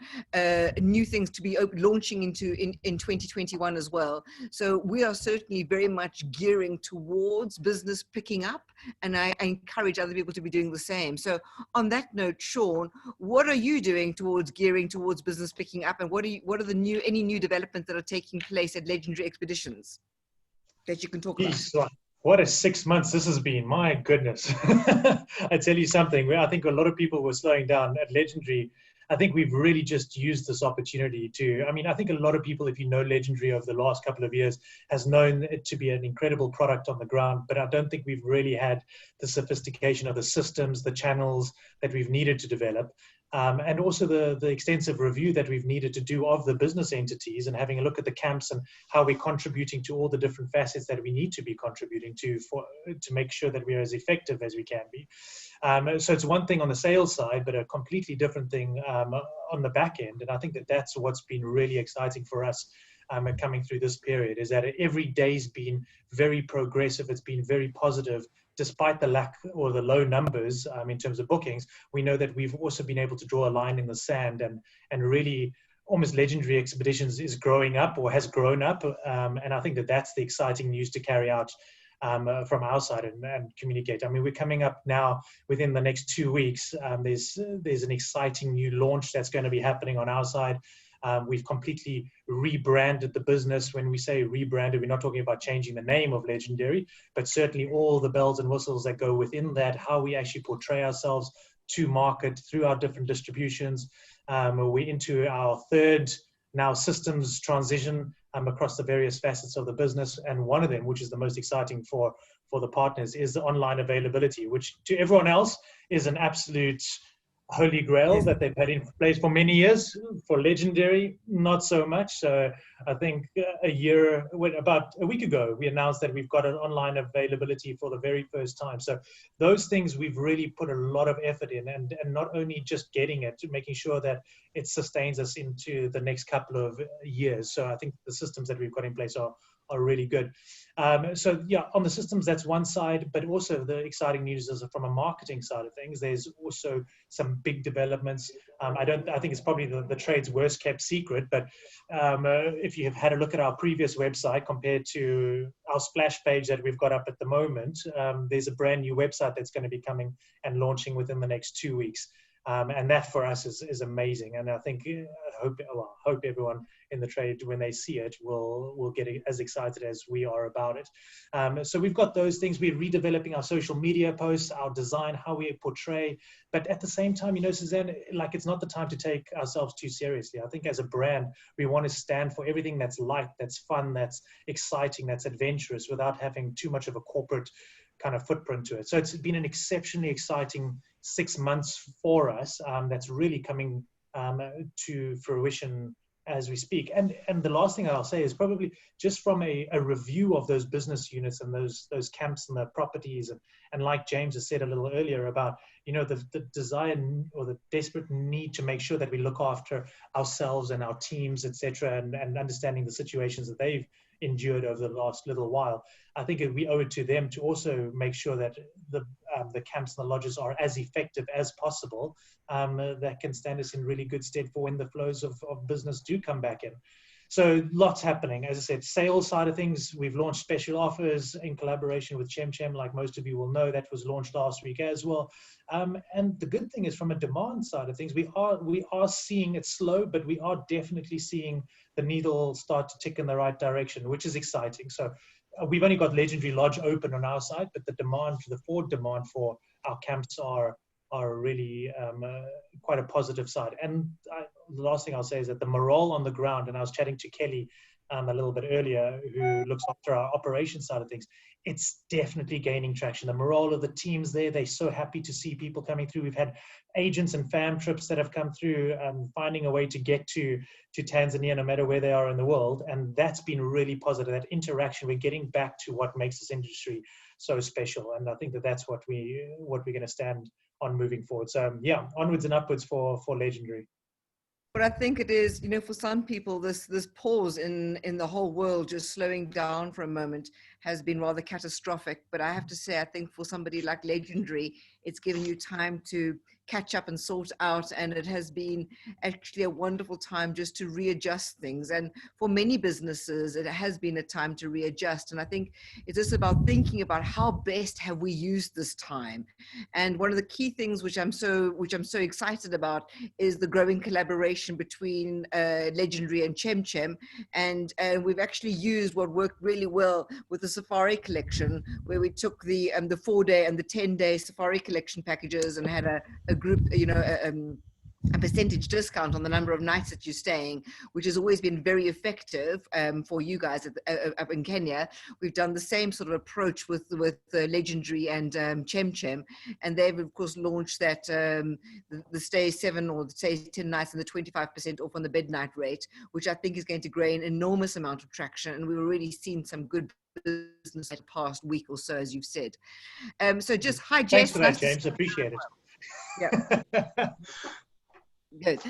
new things to be launching in 2021 as well. So we are certainly very much gearing towards business picking up, and I encourage other people to be doing the same. So on that note, Sean, what are you doing towards gearing towards business picking up, and what are the any new developments that are taking place at Legendary Expeditions that you can talk about? What a 6 months this has been. My goodness. I tell you something, I think a lot of people were slowing down at Legendary. I think we've really just used this opportunity to, I think a lot of people, if you know Legendary over the last couple of years, has known it to be an incredible product on the ground, but I don't think we've really had the sophistication of the systems, the channels that we've needed to develop. And also the extensive review that we've needed to do of the business entities, and having a look at the camps and how we're contributing to all the different facets that we need to be contributing to make sure that we're as effective as we can be. So it's one thing on the sales side, but a completely different thing on the back end. And I think that's what's been really exciting for us coming through this period, is that every day's been very progressive. It's been very positive. Despite the lack or the low numbers in terms of bookings, we know that we've also been able to draw a line in the sand and really almost Legendary Expeditions is growing up, or has grown up. And I think that's the exciting news to carry out from our side and communicate. We're coming up now within the next 2 weeks. There's an exciting new launch that's going to be happening on our side. We've completely rebranded the business. When we say rebranded, we're not talking about changing the name of Legendary, but certainly all the bells and whistles that go within that, how we actually portray ourselves to market through our different distributions. We're into our third now systems transition across the various facets of the business. And one of them, which is the most exciting for the partners, is the online availability, which to everyone else is an absolute holy grail that they've had in place for many years. For Legendary, not so much. So I think about a week ago, we announced that we've got an online availability for the very first time. So those things we've really put a lot of effort in, and not only just getting it, making sure that it sustains us into the next couple of years. So I think the systems that we've got in place are really good. So yeah, on the systems, that's one side, but also the exciting news is from a marketing side of things. There's also some big developments. I think it's probably the trade's worst kept secret, but if you have had a look at our previous website compared to our splash page that we've got up at the moment, there's a brand new website that's going to be coming and launching within the next 2 weeks. And that for us is amazing. And I think, I hope everyone in the trade, when they see it, will get as excited as we are about it. So we've got those things. We're redeveloping our social media posts, our design, how we portray. But at the same time, Suzanne, like, it's not the time to take ourselves too seriously. I think as a brand, we want to stand for everything that's light, that's fun, that's exciting, that's adventurous, without having too much of a corporate kind of footprint to it. So it's been an exceptionally exciting 6 months for us, that's really coming to fruition as we speak. And the last thing I'll say is probably just from a review of those business units and those camps and the properties, and like James has said a little earlier about, the desire or the desperate need to make sure that we look after ourselves and our teams, etc., and understanding the situations that they've endured over the last little while. I think we owe it to them to also make sure that the camps and the lodges are as effective as possible. That can stand us in really good stead for when the flows of business do come back in. So lots happening. As I said, sales side of things, we've launched special offers in collaboration with Chem, like most of you will know. That was launched last week as well. And the good thing is, from a demand side of things, we are seeing it slow, but we are definitely seeing the needle start to tick in the right direction, which is exciting. So we've only got Legendary Lodge open on our side, but the forward demand for our camps are really quite a positive side. And the last thing I'll say is that the morale on the ground, and I was chatting to Kelly a little bit earlier, who looks after our operations side of things, it's definitely gaining traction. The morale of the teams there, they're so happy to see people coming through. We've had agents and fam trips that have come through, finding a way to get to Tanzania, no matter where they are in the world. And that's been really positive, that interaction. We're getting back to what makes this industry so special. And I think that's what we're going to stand on moving forward. So yeah, onwards and upwards for Legendary. But I think it is, for some people, this pause in the whole world, just slowing down for a moment, has been rather catastrophic. But I have to say, I think for somebody like Legendary, it's given you time to catch up and sort out, and it has been actually a wonderful time just to readjust things. And for many businesses, it has been a time to readjust. And I think it's just about thinking about how best have we used this time. And one of the key things which I'm so excited about is the growing collaboration between Legendary and Chem, and we've actually used what worked really well with the Safari collection, where we took the 4-day and the 10-day Safari collection packages and had a group, a percentage discount on the number of nights that you're staying, which has always been very effective for you guys up in Kenya. We've done the same sort of approach with Legendary and Chem, and they've of course launched that the stay 7 or the stay 10 nights and the 25% off on the bed night rate, which I think is going to gain an enormous amount of traction, and we've already seen some good business in the past week or so, as you've said. So just hi, Jess. Thanks for that, James. Appreciate it. Yeah. Good.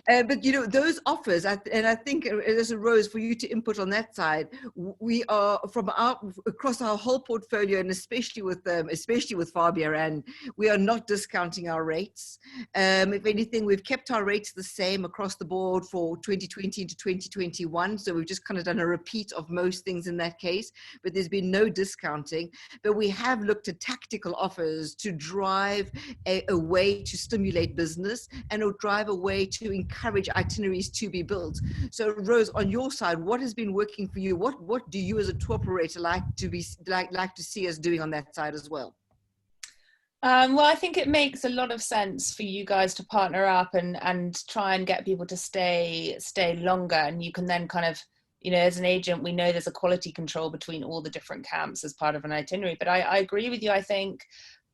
But those offers, and I think there's a Rose for you to input on that side. We are across our whole portfolio, and especially with Fabia, and we are not discounting our rates. If anything, we've kept our rates the same across the board for 2020 to 2021. So we've just kind of done a repeat of most things in that case, but there's been no discounting. But we have looked at tactical offers to drive a way to stimulate business, and it'll drive a way to encourage itineraries to be built. So Rose, on your side, what has been working for you? What do you as a tour operator like to see us doing on that side as well? Well, I think it makes a lot of sense for you guys to partner up and try and get people to stay longer, and you can then kind of, as an agent, we know there's a quality control between all the different camps as part of an itinerary. But I agree with you. I think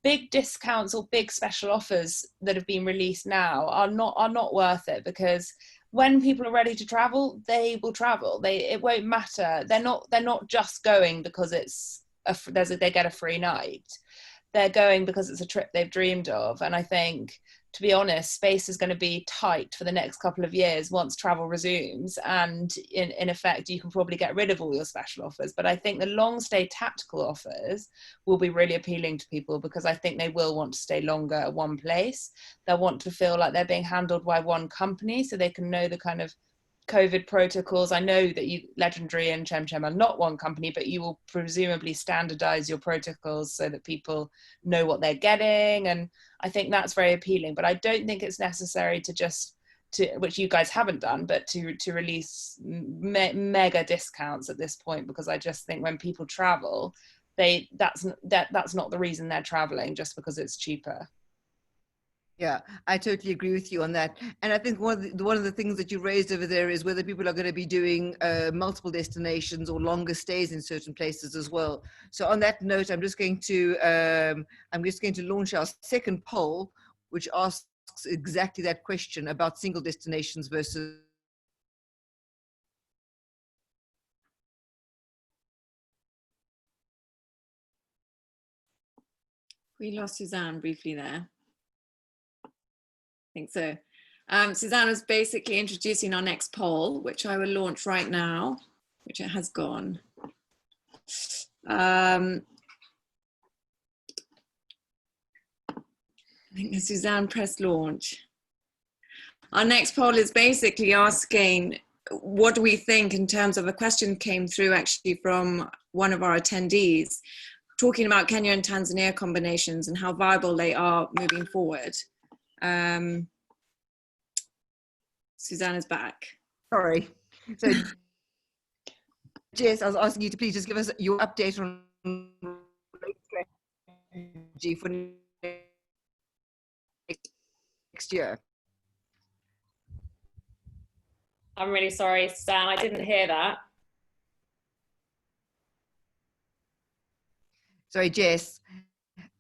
big discounts or big special offers that have been released now are not worth it, because when people are ready to travel, they will travel. It won't matter. They're not just going because they get a free night. They're going because it's a trip they've dreamed of. And I think, to be honest, space is going to be tight for the next couple of years once travel resumes. And in effect, you can probably get rid of all your special offers. But I think the long stay tactical offers will be really appealing to people, because I think they will want to stay longer at one place. They'll want to feel like they're being handled by one company, so they can know the kind of COVID protocols? I know that you, Legendary and Chem are not one company, but you will presumably standardize your protocols so that people know what they're getting. And I think that's very appealing, but I don't think it's necessary to just, which you guys haven't done, but to release mega discounts at this point, because I just think when people travel, that's not the reason they're traveling, just because it's cheaper. Yeah, I totally agree with you on that. And I think one of the things that you raised over there is whether people are going to be doing multiple destinations or longer stays in certain places as well. So on that note, I'm just going to launch our second poll, which asks exactly that question about single destinations versus. We lost Suzanne briefly there. I think so. Suzanne was basically introducing our next poll, which I will launch right now, which it has gone. I think Suzanne pressed launch. Our next poll is basically asking, what do we think in terms of a question came through actually from one of our attendees, talking about Kenya and Tanzania combinations and how viable they are moving forward. Suzanne is back. Sorry. So, Jess, I was asking you to please just give us your update on strategy for next year. I'm really sorry, Stan, I didn't hear that. Sorry, Jess.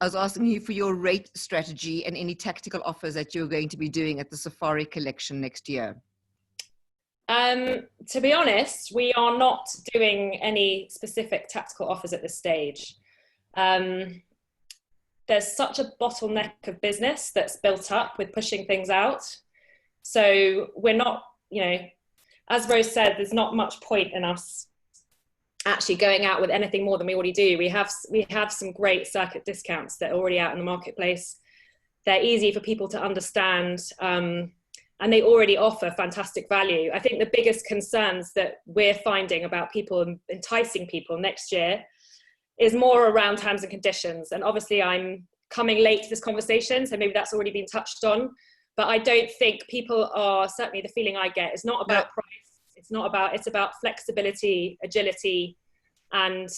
I was asking you for your rate strategy and any tactical offers that you're going to be doing at the Safari collection next year. To be honest, we are not doing any specific tactical offers at this stage. There's such a bottleneck of business that's built up with pushing things out. So we're not, you know, as Rose said, there's not much point in us actually going out with anything more than we already do. We have some great circuit discounts that are already out in the marketplace. They're easy for people to understand, and they already offer fantastic value. I think the biggest concerns that we're finding about people enticing people next year is more around terms and conditions. And obviously I'm coming late to this conversation, so maybe that's already been touched on, but I don't think people are, certainly the feeling I get, it's not about price. It's about flexibility, agility, and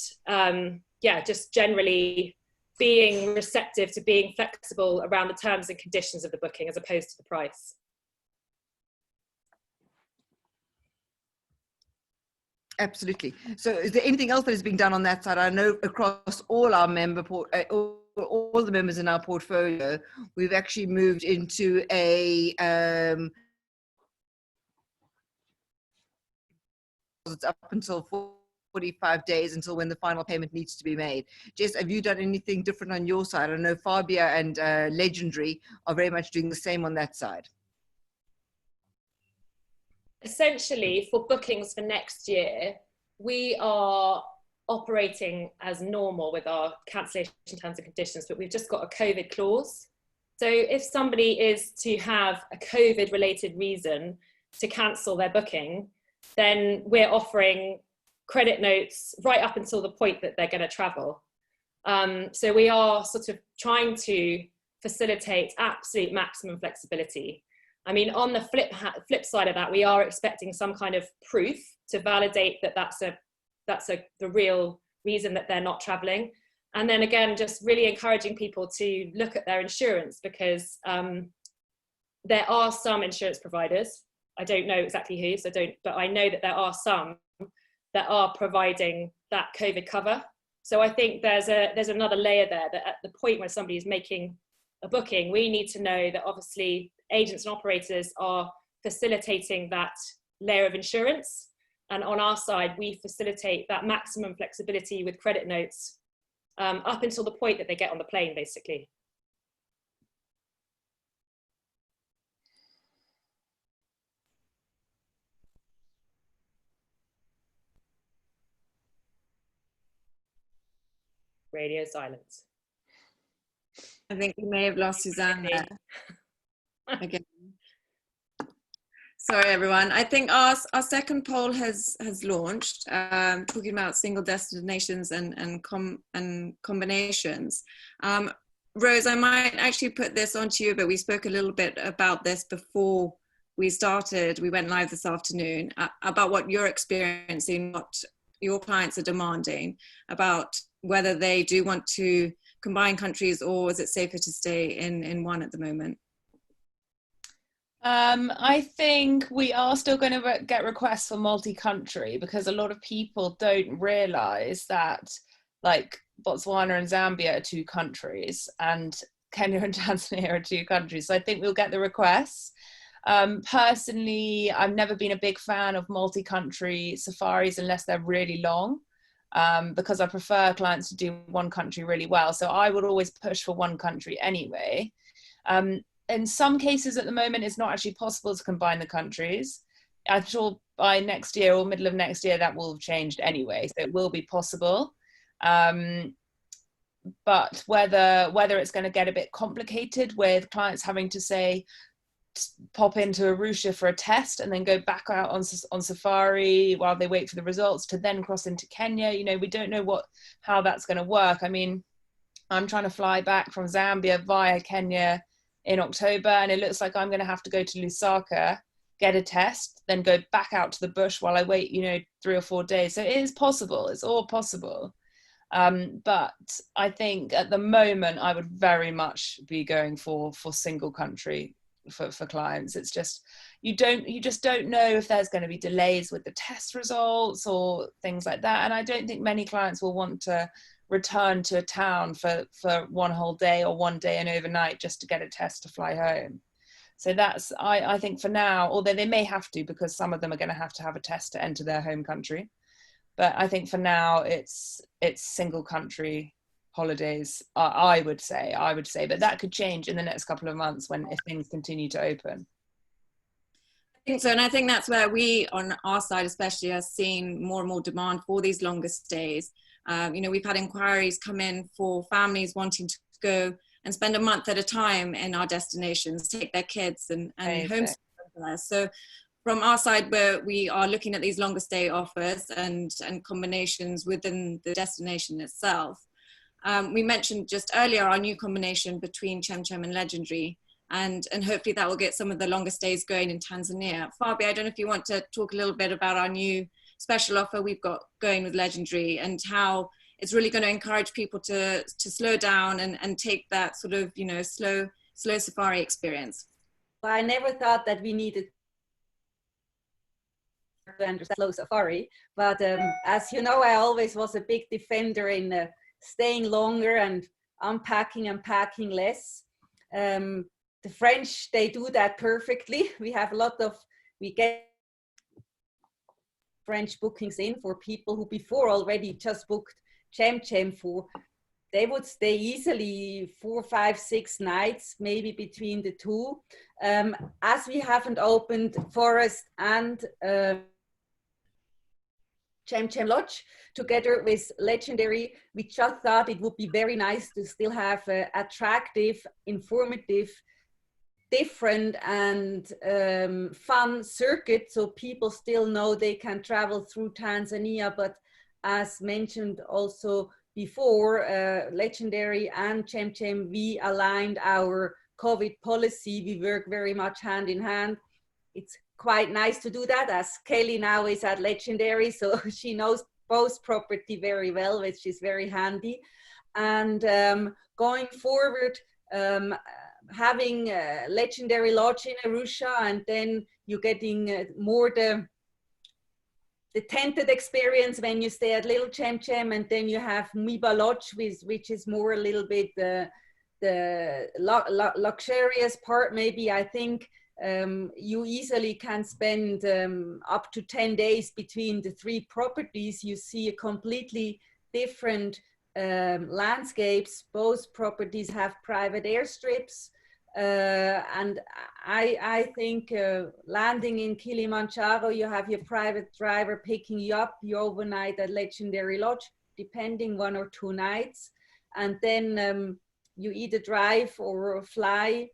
yeah, just generally being receptive to being flexible around the terms and conditions of the booking as opposed to the price. Absolutely. So is there anything else that is being done on that side? I know across all our all the members in our portfolio, we've actually moved into a it's up until 45 days until when the final payment needs to be made. Jess, have you done anything different on your side? I know Fabia and Legendary are very much doing the same on that side. Essentially, for bookings for next year, we are operating as normal with our cancellation terms and conditions, but we've just got a COVID clause. So if somebody is to have a COVID related reason to cancel their booking, then we're offering credit notes right up until the point that they're going to travel. So we are sort of trying to facilitate absolute maximum flexibility. I mean, on the flip side of that, we are expecting some kind of proof to validate that that's the real reason that they're not traveling. And then again, just really encouraging people to look at their insurance, because there are some insurance providers, I don't know exactly who, but I know that there are some that are providing that COVID cover. So I think there's another layer there, that at the point where somebody is making a booking, we need to know that obviously agents and operators are facilitating that layer of insurance. And on our side, we facilitate that maximum flexibility with credit notes up until the point that they get on the plane, basically. Radio silence. I think we may have lost Suzanne there again. Sorry, everyone. I think our second poll has launched, talking about single destinations and combinations. Rose, I might actually put this onto you, but we spoke a little bit about this before we started. We went live this afternoon about what you're experiencing, what your clients are demanding, about whether they do want to combine countries, or is it safer to stay in one at the moment? I think we are still going to get requests for multi-country, because a lot of people don't realise that, like, Botswana and Zambia are 2 countries and Kenya and Tanzania are 2 countries. So I think we'll get the requests. Personally, I've never been a big fan of multi-country safaris unless they're really long, because I prefer clients to do one country really well. So I would always push for one country anyway. In some cases at the moment, it's not actually possible to combine the countries. I'm sure by next year or middle of next year, that will have changed anyway. So it will be possible. But whether it's going to get a bit complicated with clients having to say, pop into Arusha for a test and then go back out on safari while they wait for the results to then cross into Kenya. You know, we don't know how that's going to work. I mean, I'm trying to fly back from Zambia via Kenya in October, and it looks like I'm going to have to go to Lusaka, get a test, then go back out to the bush while I wait, 3 or 4 days. So it is possible. It's all possible. But I think at the moment, I would very much be going for single country for clients. It's just, you just don't know if there's going to be delays with the test results or things like that. And I don't think many clients will want to return to a town for one whole day or 1 day and overnight just to get a test to fly home. So that's, I think for now, although they may have to, because some of them are going to have a test to enter their home country. But I think for now it's single country holidays, I would say, but that could change in the next couple of months if things continue to open. I think so, and I think that's where we, on our side especially, are seeing more and more demand for these longer stays. We've had inquiries come in for families wanting to go and spend a month at a time in our destinations, take their kids and homestay there. So from our side, where we are looking at these longer stay offers and combinations within the destination itself. We mentioned just earlier our new combination between Chem and Legendary, and hopefully that will get some of the longer stays going in Tanzania. Fabi, I don't know if you want to talk a little bit about our new special offer we've got going with Legendary, and how it's really going to encourage people to slow down and take that sort of, slow safari experience. Well, I never thought that we needed to understand slow safari, but as you know, I always was a big defender in staying longer and unpacking and packing less. The French, they do that perfectly. We get French bookings in for people who before already just booked Chem for, they would stay easily 4, 5, 6 nights, maybe between the 2. As we haven't opened Forest and Chem Lodge together with Legendary, we just thought it would be very nice to still have an attractive, informative, different and fun circuit, so people still know they can travel through Tanzania. But as mentioned also before, Legendary and Chem, we aligned our COVID policy. We work very much hand in hand. It's quite nice to do that, as Kelly now is at Legendary, so she knows both property very well, which is very handy. And going forward, having a Legendary Lodge in Arusha, and then you're getting more the tented experience when you stay at Little Chem, and then you have Miba Lodge, which is more a little bit the luxurious part. Maybe I think you easily can spend up to 10 days between the 3 properties. You see a completely different landscapes. Both properties have private airstrips, and I think landing in Kilimanjaro, you have your private driver picking you up. You overnight at Legendary Lodge, depending 1 or 2 nights, and then you either drive or fly,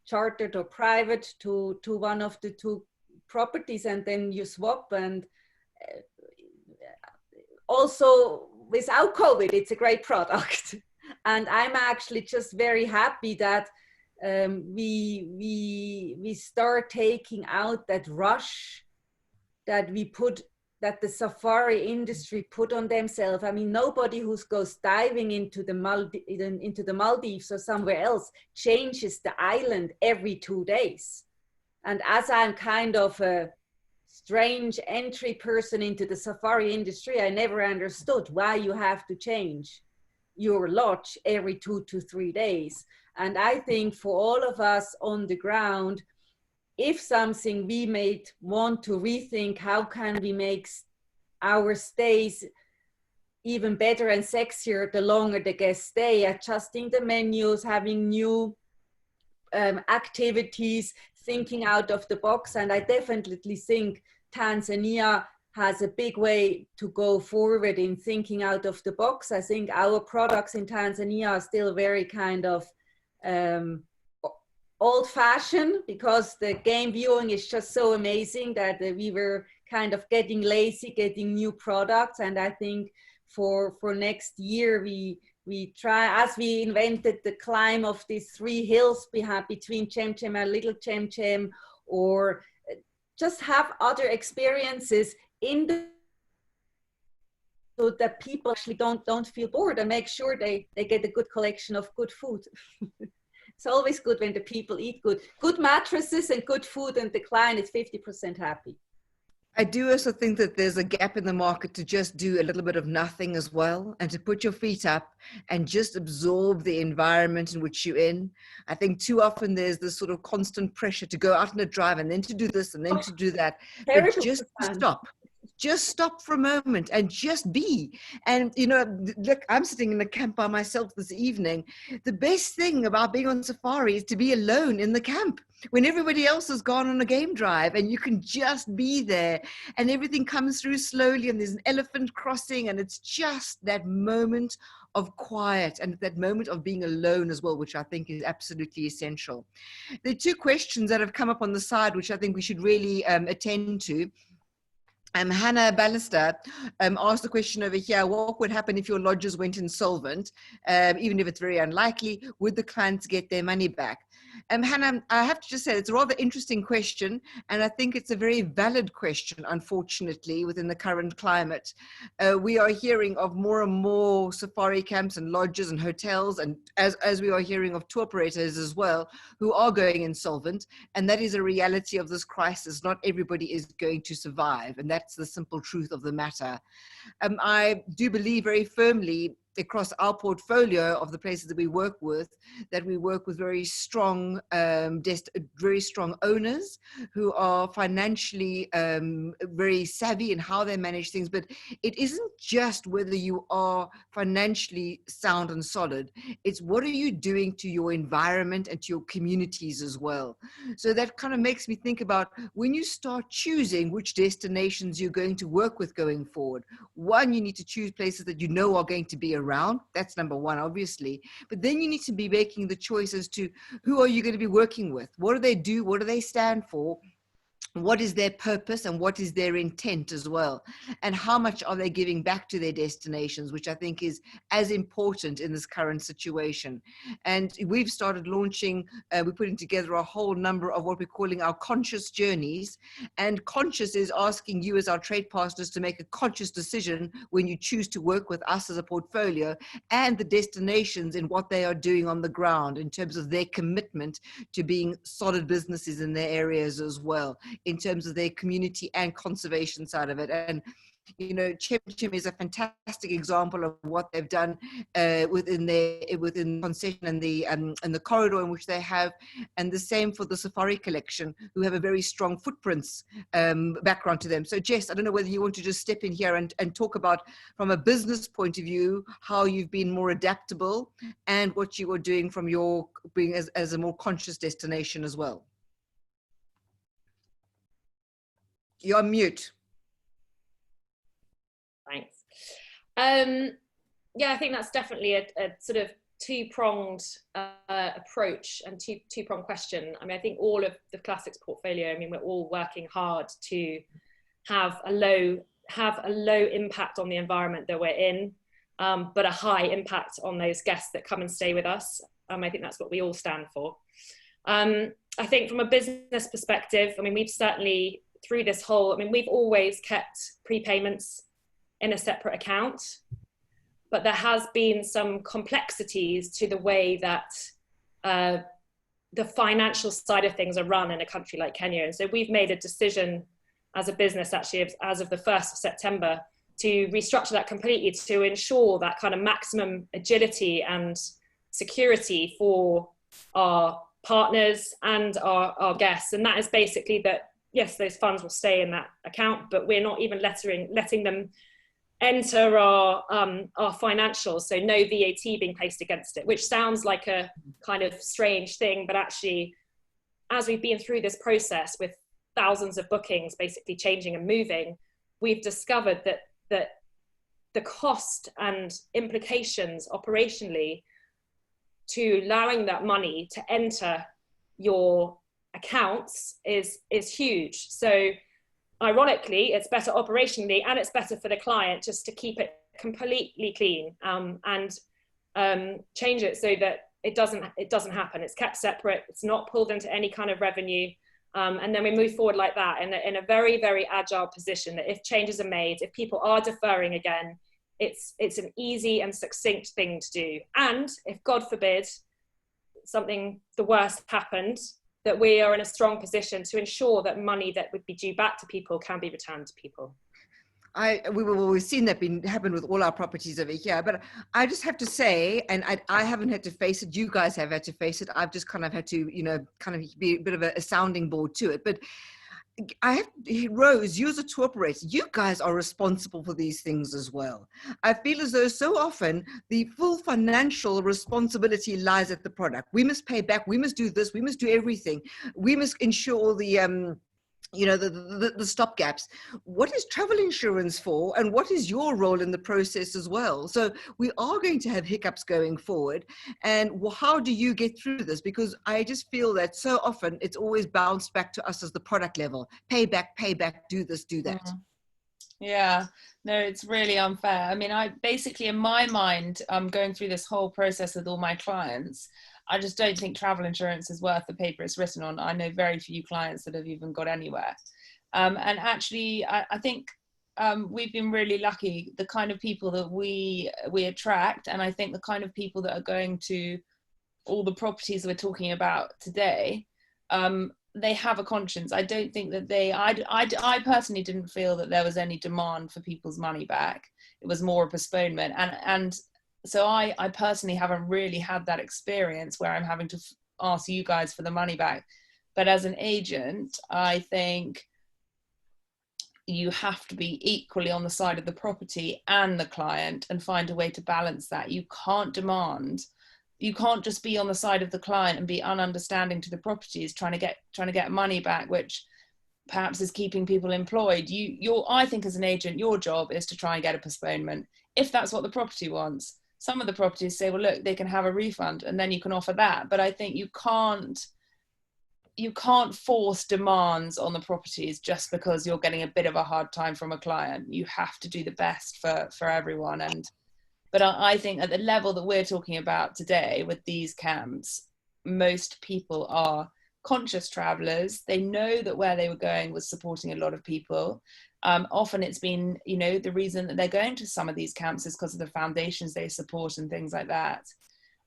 chartered or private, to one of the 2 properties and then you swap. And also without COVID, it's a great product. And I'm actually just very happy that we start taking out that rush that that the safari industry put on themselves. I mean, nobody who goes diving into the Maldives or somewhere else changes the island every 2 days. And as I'm kind of a strange entry person into the safari industry, I never understood why you have to change your lodge every 2 to 3 days. And I think for all of us on the ground, if something we may want to rethink, how can we make our stays even better and sexier the longer the guests stay, adjusting the menus, having new activities, thinking out of the box. And I definitely think Tanzania has a big way to go forward in thinking out of the box. I think our products in Tanzania are still very kind of old-fashioned, because the game viewing is just so amazing that we were kind of getting lazy, getting new products. And I think for next year, we try, as we invented the climb of these 3 hills between Chem and Little Chem, or just have other experiences in the, so that people actually don't feel bored, and make sure they get a good collection of good food. It's always good when the people eat good mattresses and good food, and the client is 50% happy. I do also think that there's a gap in the market to just do a little bit of nothing as well, and to put your feet up and just absorb the environment in which you're in. I think too often there's this sort of constant pressure to go out on a drive and then to do this and then to do that. But just stop for a moment and just be. And, you know, look, I'm sitting in the camp by myself this evening. The best thing about being on safari is to be alone in the camp when everybody else has gone on a game drive, and you can just be there, and everything comes through slowly, and there's an elephant crossing, and it's just that moment of quiet and that moment of being alone as well, which I think is absolutely essential. There are 2 questions that have come up on the side, which I think we should really attend to. Hannah Ballister asked the question over here: what would happen if your lodges went insolvent? Even if it's very unlikely, would the clients get their money back? Hannah, I have to just say it's a rather interesting question, and I think it's a very valid question, unfortunately, within the current climate. We are hearing of more and more safari camps and lodges and hotels, and as we are hearing of tour operators as well, who are going insolvent, and that is a reality of this crisis. Not everybody is going to survive, and that's the simple truth of the matter. I do believe very firmly across our portfolio of the places that we work with very strong owners who are financially very savvy in how they manage things. But it isn't just whether you are financially sound and solid, it's what are you doing to your environment and to your communities as well. So that kind of makes me think about when you start choosing which destinations you're going to work with going forward. One, you need to choose places that you know are going to be around. That's number one, obviously. But then you need to be making the choices to who are you going to be working with? What do they do? What do they stand for? What is their purpose and what is their intent as well? And how much are they giving back to their destinations, which I think is as important in this current situation. And we've started launching, we're putting together a whole number of what we're calling our conscious journeys. And conscious is asking you as our trade partners to make a conscious decision when you choose to work with us as a portfolio, and the destinations in what they are doing on the ground in terms of their commitment to being solid businesses in their areas as well, in terms of their community and conservation side of it. And you know, Chem is a fantastic example of what they've done within concession and the corridor in which they have, and the same for the Safari Collection, who have a very strong footprints background to them. So Jess, I don't know whether you want to just step in here and talk about, from a business point of view, how you've been more adaptable and what you are doing from your being as a more conscious destination as well. You're on mute. Thanks. Yeah, I think that's definitely a sort of two-pronged approach and two-pronged question. I mean, I think all of the classics portfolio, I mean, we're all working hard to have a low impact on the environment that we're in, but a high impact on those guests that come and stay with us. I think that's what we all stand for. I think from a business perspective, I mean, we've certainly, through this whole, I mean, we've always kept prepayments in a separate account, but there has been some complexities to the way that the financial side of things are run in a country like Kenya. And so we've made a decision as a business, actually, as of the 1st of September, to restructure that completely to ensure that kind of maximum agility and security for our partners and our guests. And that is basically that, yes, those funds will stay in that account, but we're not even letting them enter our financials, so no VAT being placed against it, which sounds like a kind of strange thing, but actually, as we've been through this process with thousands of bookings basically changing and moving, we've discovered that the cost and implications operationally to allowing that money to enter your accounts is huge. So ironically, it's better operationally and it's better for the client just to keep it completely clean and change it so that it doesn't happen. It's kept separate. It's not pulled into any kind of revenue. And then we move forward like that in a very, very agile position, that if changes are made, if people are deferring again, it's an easy and succinct thing to do. And if, God forbid, the worst happened, that we are in a strong position to ensure that money that would be due back to people can be returned to people. We've seen that happen with all our properties over here, but I just have to say, and I haven't had to face it, you guys have had to face it, I've just kind of had to, kind of be a bit of a sounding board to it, but Rose, you as a tour operator, you guys are responsible for these things as well. I feel as though so often the full financial responsibility lies at the product. We must pay back, we must do this, we must do everything, we must ensure the the stopgaps. What is travel insurance for, and what is your role in the process as well? So we are going to have hiccups going forward, and how do you get through this? Because I just feel that so often it's always bounced back to us as the product level. Pay back, do this, do that. Yeah, no, it's really unfair. I mean, I basically, in my mind, going through this whole process with all my clients, I just don't think travel insurance is worth the paper it's written on. I know very few clients that have even got anywhere. And actually, I think we've been really lucky, the kind of people that we attract, and I think the kind of people that are going to all the properties we're talking about today, they have a conscience. I don't think that I personally didn't feel that there was any demand for people's money back. It was more a postponement. And so I personally haven't really had that experience where I'm having to ask you guys for the money back. But as an agent, I think you have to be equally on the side of the property and the client and find a way to balance that. You can't just be on the side of the client and be ununderstanding to the properties, trying to get money back, which perhaps is keeping people employed. I think as an agent, your job is to try and get a postponement if that's what the property wants. Some of the properties say, well, look, they can have a refund, and then you can offer that. But I think you can't force demands on the properties just because you're getting a bit of a hard time from a client. You have to do the best for everyone. But I think at the level that we're talking about today with these camps, most people are conscious travelers. They know that where they were going was supporting a lot of people. Often it's been, the reason that they're going to some of these camps is because of the foundations they support and things like that.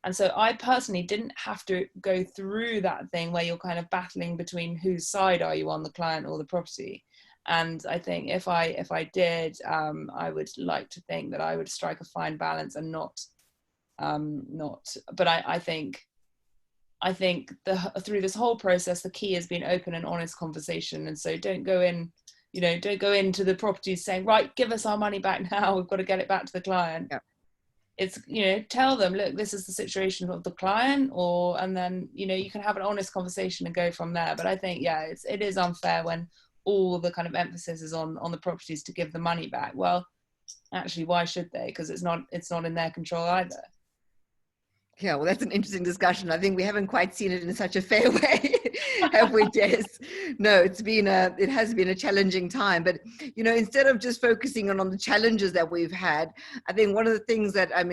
And so I personally didn't have to go through that thing where you're kind of battling between whose side are you on, the client or the property. And I think if I did, I would like to think that I would strike a fine balance and not. But I think through this whole process, the key has been open and honest conversation. And so don't go into the properties saying, right, give us our money back now, we've got to get it back to the client. Yeah. It's, tell them, look, this is the situation of the client, and then, you can have an honest conversation and go from there. But I think, it is unfair when all the kind of emphasis is on the properties to give the money back. Well, actually, why should they? Because it's not in their control either. Yeah, well, that's an interesting discussion. I think we haven't quite seen it in such a fair way, have we, Jess? No, it has been a challenging time. But, you know, instead of just focusing on the challenges that we've had, I think one of the things that, I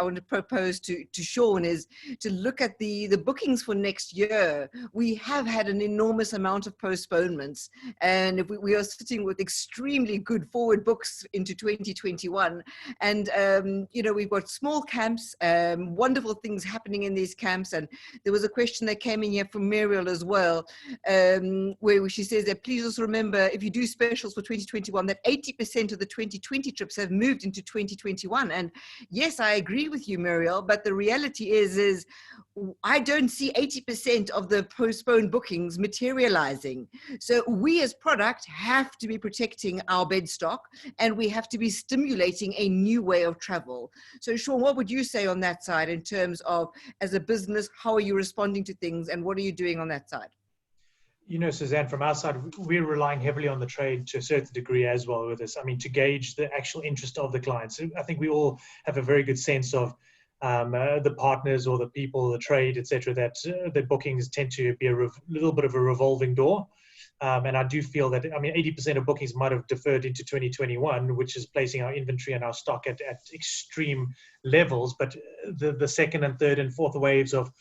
want to propose to Sean is to look at the bookings for next year. We have had an enormous amount of postponements, and if we are sitting with extremely good forward books into 2021. And, you know, we've got small camps, wonderful things happening in these camps. And there was a question that came in here from Muriel as well, where she says that please also remember, if you do specials for 2021, that 80% of the 2020 trips have moved into 2021. And yes, I agree with you, Muriel, but the reality is I don't see 80% of the postponed bookings materializing. So we as product have to be protecting our bed stock, and we have to be stimulating a new way of travel. So Sean, what would you say on that side in terms of, as a business, how are you responding to things and what are you doing on that side? You know, Suzanne, from our side, we're relying heavily on the trade to a certain degree as well with this. I mean, to gauge the actual interest of the clients. I think we all have a very good sense of the partners or the people, the trade, etc., that the bookings tend to be a little bit of a revolving door. And I do feel that, I mean, 80% of bookings might have deferred into 2021, which is placing our inventory and our stock at extreme levels. But the second and third and fourth waves of,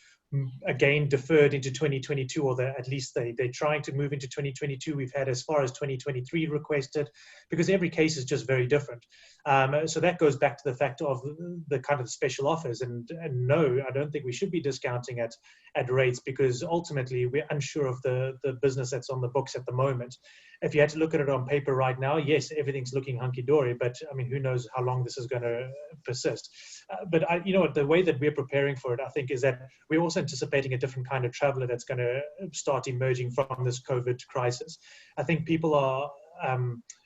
again, deferred into 2022, or at least they're trying to move into 2022. We've had as far as 2023 requested, because every case is just very different. So that goes back to the fact of the kind of special offers. And no, I don't think we should be discounting at rates, because ultimately we're unsure of the business that's on the books at the moment. If you had to look at it on paper right now, yes, everything's looking hunky-dory, but I mean, who knows how long this is going to persist. But you know, the way that we're preparing for it, I think, is that we're also anticipating a different kind of traveler that's going to start emerging from this COVID crisis. I think people are,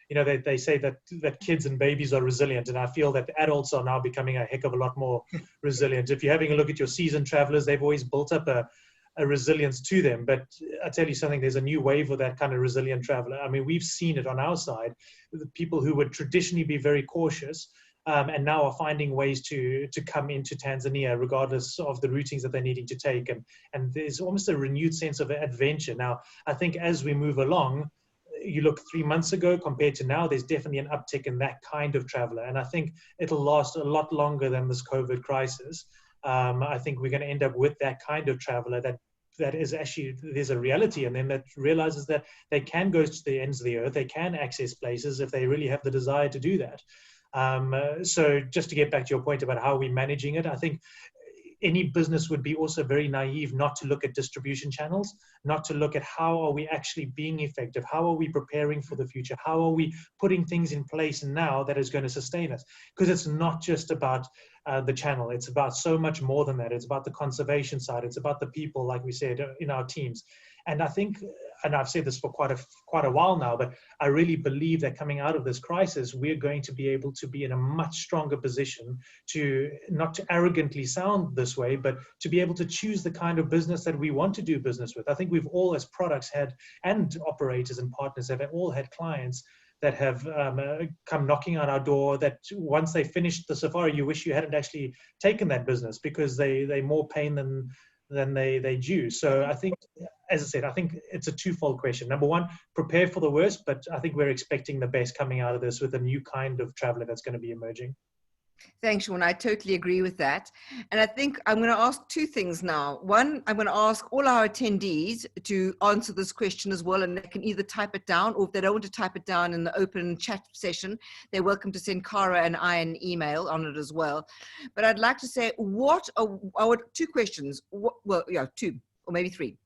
you know, they say that kids and babies are resilient, and I feel that adults are now becoming a heck of a lot more resilient. If you're having a look at your seasoned travelers, they've always built up a resilience to them. But I tell you something, there's a new wave of that kind of resilient traveler. I mean, we've seen it on our side, the people who would traditionally be very cautious, and now are finding ways to come into Tanzania, regardless of the routings that they're needing to take. And there's almost a renewed sense of adventure. Now, I think as we move along, you look 3 months ago compared to now, there's definitely an uptick in that kind of traveler. And I think it'll last a lot longer than this COVID crisis. I think we're going to end up with that kind of traveler that is actually, there's a reality in them that realizes that they can go to the ends of the earth, they can access places if they really have the desire to do that. So just to get back to your point about how we're managing it, I think any business would be also very naive not to look at distribution channels, not to look at how are we actually being effective, how are we preparing for the future, how are we putting things in place now that is going to sustain us. Because it's not just about the channel, it's about so much more than that. It's about the conservation side, it's about the people, like we said, in our teams. And I think, and I've said this for quite a while now, but I really believe that coming out of this crisis, we're going to be able to be in a much stronger position to, not to arrogantly sound this way, but to be able to choose the kind of business that we want to do business with. I think we've all, as products, had, and operators and partners, have all had clients that have come knocking on our door, that once they finished the safari, you wish you hadn't actually taken that business, because they more pain than they due. So I think, as I said, I think it's a twofold question. Number one, prepare for the worst, but I think we're expecting the best coming out of this with a new kind of traveler that's going to be emerging. Thanks, Sean. I totally agree with that. And I think I'm going to ask two things now. One, I'm going to ask all our attendees to answer this question as well, and they can either type it down, or if they don't want to type it down in the open chat session, they're welcome to send Cara and I an email on it as well. But I'd like to say, two questions. Two or maybe three.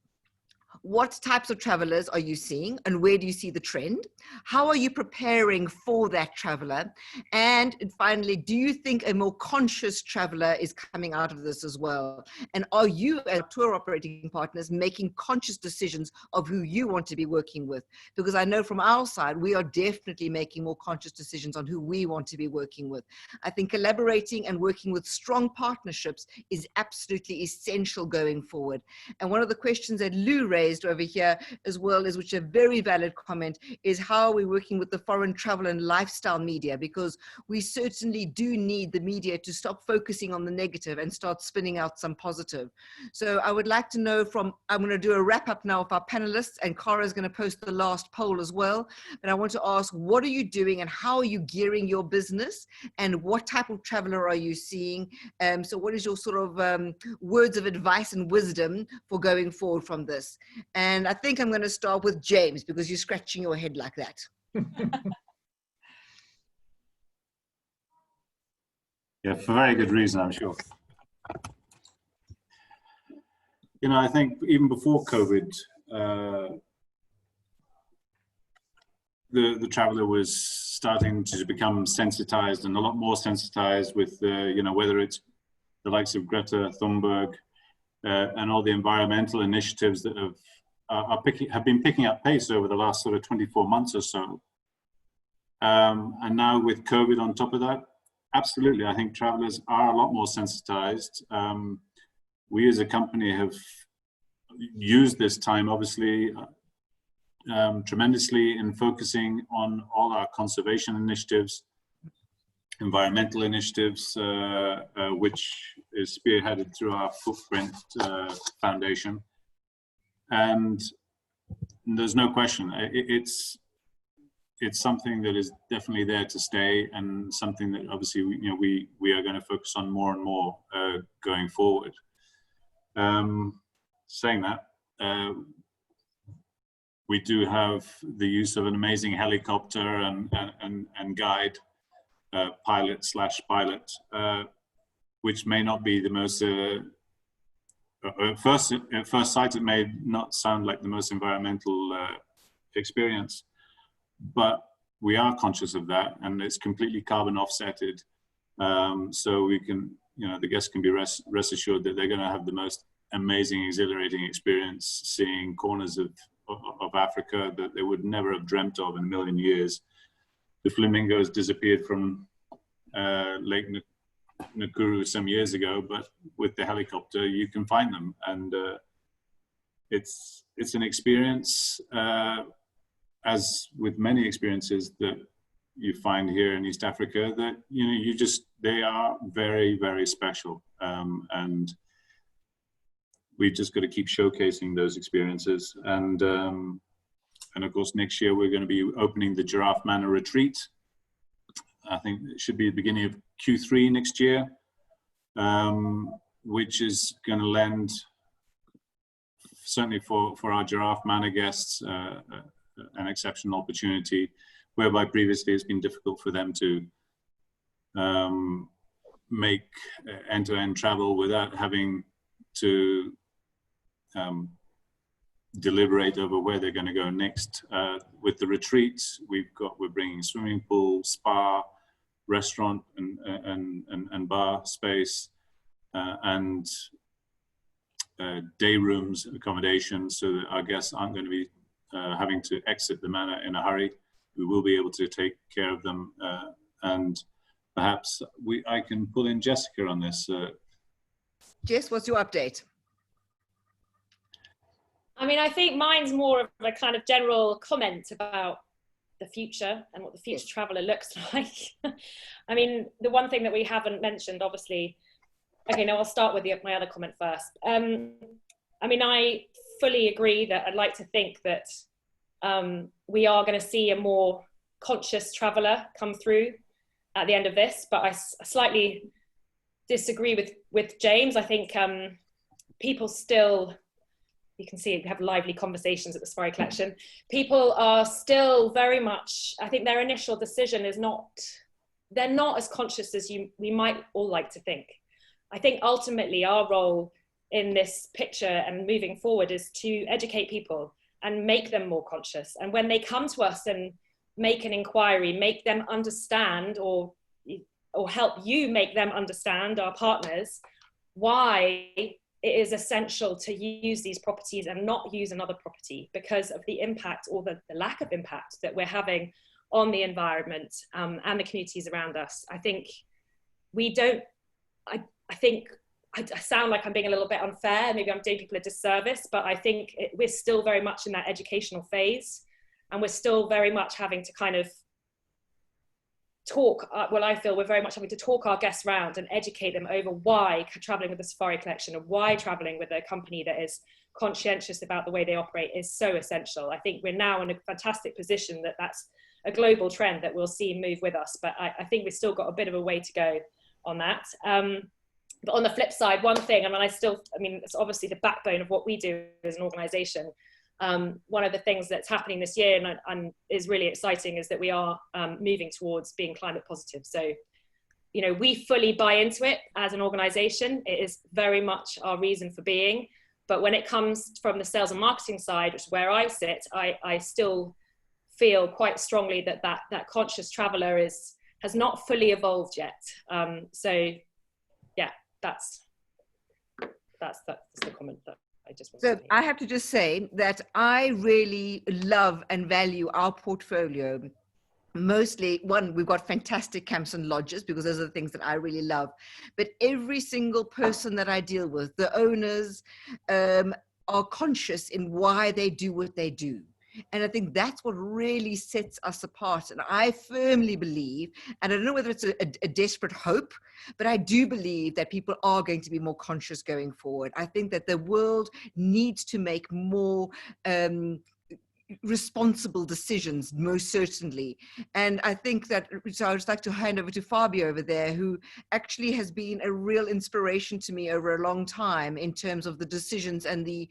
What types of travelers are you seeing, and where do you see the trend? How are you preparing for that traveler? And finally, do you think a more conscious traveler is coming out of this as well? And are you, as tour operating partners, making conscious decisions of who you want to be working with? Because I know from our side, we are definitely making more conscious decisions on who we want to be working with. I think collaborating and working with strong partnerships is absolutely essential going forward. And one of the questions that Lou raised raised over here, as well as, which is a very valid comment, is how we're working with the foreign travel and lifestyle media, because we certainly do need the media to stop focusing on the negative and start spinning out some positive. So I would like to know from, I'm going to do a wrap up now of our panelists, and Cara is going to post the last poll as well. But I want to ask, what are you doing and how are you gearing your business, and what type of traveler are you seeing? So what is your sort of words of advice and wisdom for going forward from this? And I think I'm going to start with James, because you're scratching your head like that. Yeah, for very good reason, I'm sure. You know, I think even before COVID, the traveler was starting to become sensitized, and a lot more sensitized with, you know, whether it's the likes of Greta Thunberg and all the environmental initiatives that have been picking up pace over the last sort of 24 months or so. And now with COVID on top of that, absolutely, I think travelers are a lot more sensitized. We as a company have used this time, obviously, tremendously in focusing on all our conservation initiatives, environmental initiatives, which is spearheaded through our Footprint Foundation. And there's no question, it's something that is definitely there to stay, and something that obviously we are going to focus on more and more going forward. Saying that, we do have the use of an amazing helicopter and guide, pilot/pilot, which may not be the most at first sight it may not sound like the most environmental experience, but we are conscious of that, and it's completely carbon offsetted. So we can, the guests can be rest assured that they're going to have the most amazing, exhilarating experience, seeing corners of Africa that they would never have dreamt of in a million years. The flamingos disappeared from Lake Nakuru some years ago, but with the helicopter you can find them, and it's an experience, as with many experiences that you find here in East Africa, that they are very, very special, and we've just got to keep showcasing those experiences. And of course next year we're going to be opening the Giraffe Manor retreat. I think it should be the beginning of Q3 next year, which is going to lend, certainly for our Giraffe Manor guests, an exceptional opportunity, whereby previously it's been difficult for them to make end-to-end travel without having to deliberate over where they're going to go next. With the retreats, we're bringing swimming pool, spa, restaurant and bar space, and day rooms accommodation, so that our guests aren't going to be having to exit the manor in a hurry. We will be able to take care of them, and perhaps I can pull in Jessica on this. Jess, what's your update? I mean, I think mine's more of a kind of general comment about the future and what the future traveller looks like. I mean, the one thing that we haven't mentioned, obviously, okay, no, I'll start with my other comment first. I mean, I fully agree that I'd like to think that we are going to see a more conscious traveller come through at the end of this, but I slightly disagree with James. I think people still, you can see we have lively conversations at the Safari Collection. People are still very much, I think their initial decision is they're not as conscious as we might all like to think. I think ultimately our role in this picture and moving forward is to educate people and make them more conscious. And when they come to us and make an inquiry, make them understand, or help you make them understand, our partners, why it is essential to use these properties and not use another property because of the impact or the lack of impact that we're having on the environment and the communities around us. I think I sound like I'm being a little bit unfair, maybe I'm doing people a disservice, but I think we're still very much in that educational phase, and we're still very much having to kind of talk, well, I feel we're very much having to talk our guests around and educate them over why traveling with the Safari Collection and why traveling with a company that is conscientious about the way they operate is so essential. I think we're now in a fantastic position that that's a global trend that we'll see move with us, but I think we've still got a bit of a way to go on that. But on the flip side, one thing, I mean, it's obviously the backbone of what we do as an organization. One of the things that's happening this year and is really exciting is that we are moving towards being climate positive. So, you know, we fully buy into it as an organization. It is very much our reason for being. But when it comes from the sales and marketing side, which is where I sit, I still feel quite strongly that conscious traveler has not fully evolved yet. So yeah, that's the comment that I just want to make. I have to just say that I really love and value our portfolio. Mostly, one, we've got fantastic camps and lodges, because those are the things that I really love. But every single person that I deal with, the owners, are conscious in why they do what they do. And I think that's what really sets us apart. And I firmly believe, and I don't know whether it's a desperate hope, but I do believe that people are going to be more conscious going forward. I think that the world needs to make more responsible decisions, most certainly. And I think that, so I would just like to hand over to Fabio over there, who actually has been a real inspiration to me over a long time in terms of the decisions and the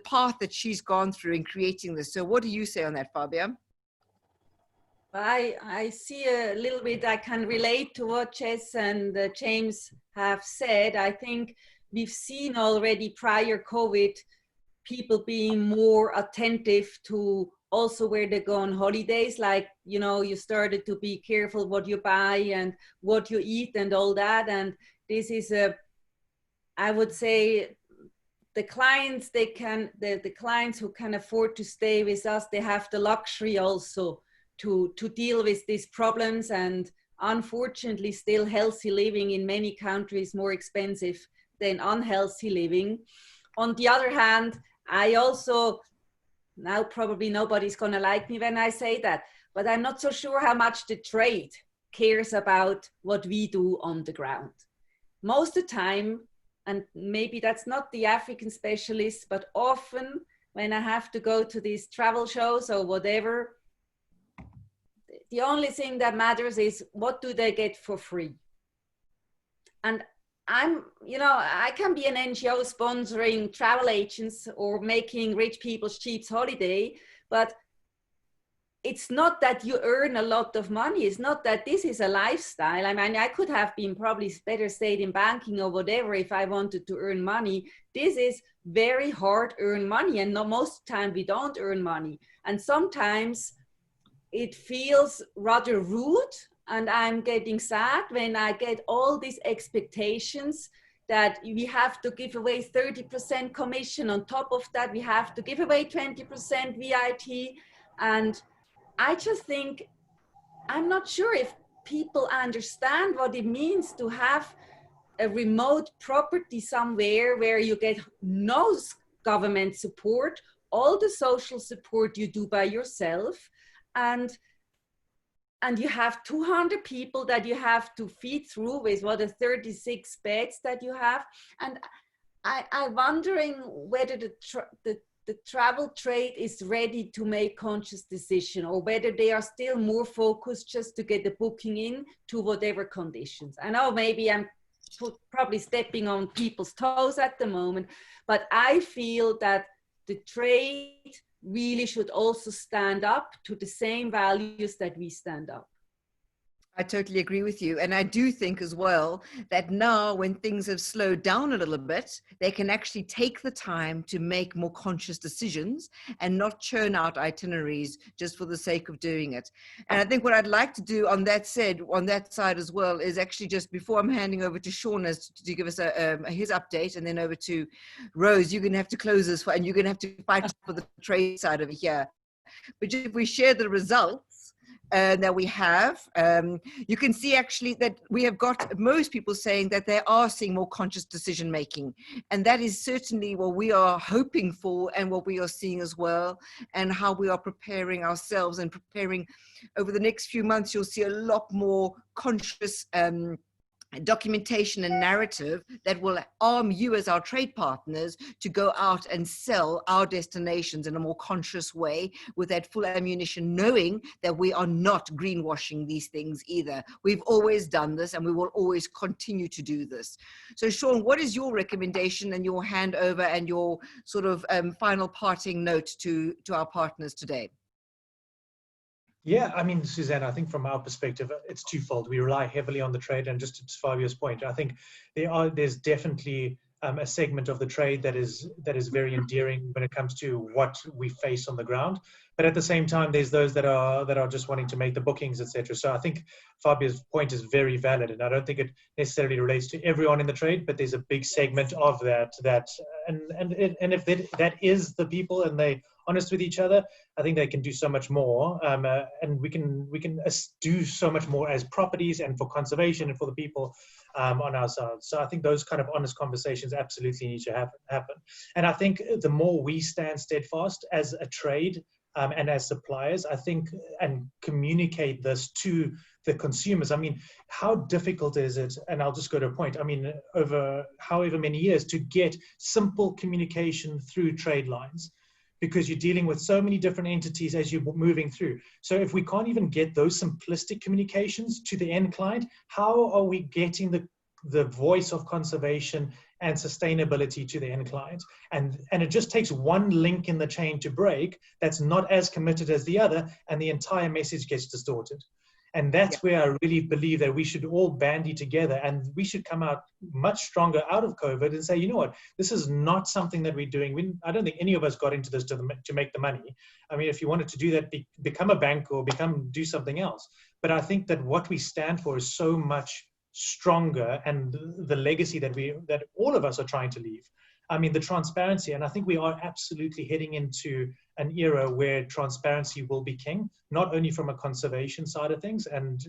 path that she's gone through in creating this. So what do you say on that, Fabio? I see a little bit, I can relate to what Jess and James have said. I think we've seen already prior COVID, people being more attentive to also where they go on holidays. Like, you know, you started to be careful what you buy and what you eat and all that. And this is I would say, the clients, the clients who can afford to stay with us, they have the luxury also to deal with these problems. And unfortunately, still healthy living in many countries more expensive than unhealthy living. On the other hand, I also, now probably nobody's gonna like me when I say that, but I'm not so sure how much the trade cares about what we do on the ground. Most of the time, and maybe that's not the African specialist, but often when I have to go to these travel shows or whatever, the only thing that matters is what do they get for free? And I can be an NGO sponsoring travel agents or making rich people's cheap holiday, but it's not that you earn a lot of money. It's not that this is a lifestyle. I mean, I could have been probably better stayed in banking or whatever if I wanted to earn money. This is very hard earned money, and most of the time we don't earn money. And sometimes it feels rather rude, and I'm getting sad when I get all these expectations that we have to give away 30% commission. On top of that, we have to give away 20% VIT. And I just think, I'm not sure if people understand what it means to have a remote property somewhere where you get no government support, all the social support you do by yourself, and you have 200 people that you have to feed through with 36 beds that you have. And I'm wondering whether the travel trade is ready to make conscious decision, or whether they are still more focused just to get the booking in to whatever conditions. I know maybe I'm probably stepping on people's toes at the moment, but I feel that the trade really should also stand up to the same values that we stand up. I totally agree with you. And I do think as well that now when things have slowed down a little bit, they can actually take the time to make more conscious decisions and not churn out itineraries just for the sake of doing it. And I think what I'd like to do on that side as well is actually, just before I'm handing over to Sean to give us his update, and then over to Rose, you're going to have to close this, and you're going to have to fight for the trade side over here. But if we share the results, that we have. You can see actually that we have got most people saying that they are seeing more conscious decision making, and that is certainly what we are hoping for and what we are seeing as well, and how we are preparing ourselves and preparing over the next few months. You'll see a lot more conscious documentation and narrative that will arm you as our trade partners to go out and sell our destinations in a more conscious way with that full ammunition, knowing that we are not greenwashing these things either. We've always done this and we will always continue to do this. So Sean, what is your recommendation and your handover and your sort of final parting note to our partners today? Yeah, I mean, Suzanne, I think from our perspective, it's twofold. We rely heavily on the trade, and just to Fabio's point, I think there's definitely a segment of the trade that is very endearing when it comes to what we face on the ground. But at the same time, there's those that are just wanting to make the bookings, etc. So I think Fabio's point is very valid, and I don't think it necessarily relates to everyone in the trade, but there's a big segment of that and if that is the people and they honest with each other, I think they can do so much more, and we can do so much more as properties and for conservation and for the people on our side. So I think those kind of honest conversations absolutely need to happen. And I think the more we stand steadfast as a trade and as suppliers, I think, and communicate this to the consumers. I mean, how difficult is it? And I'll just go to a point. I mean, over however many years to get simple communication through trade lines, because you're dealing with so many different entities as you're moving through. So if we can't even get those simplistic communications to the end client, how are we getting the voice of conservation and sustainability to the end client? And it just takes one link in the chain to break that's not as committed as the other, and the entire message gets distorted. And that's where I really believe that we should all bandy together, and we should come out much stronger out of COVID and say, you know what, this is not something that we're doing. I don't think any of us got into this to make the money. I mean, if you wanted to do that, become a bank or do something else. But I think that what we stand for is so much stronger, and the legacy that all of us are trying to leave. I mean, the transparency, and I think we are absolutely heading into an era where transparency will be king, not only from a conservation side of things and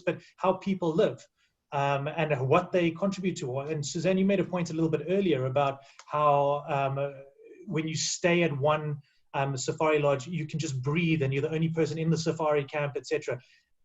but how people live and what they contribute to. And Suzanne, you made a point a little bit earlier about how when you stay at one safari lodge, you can just breathe and you're the only person in the safari camp, etc.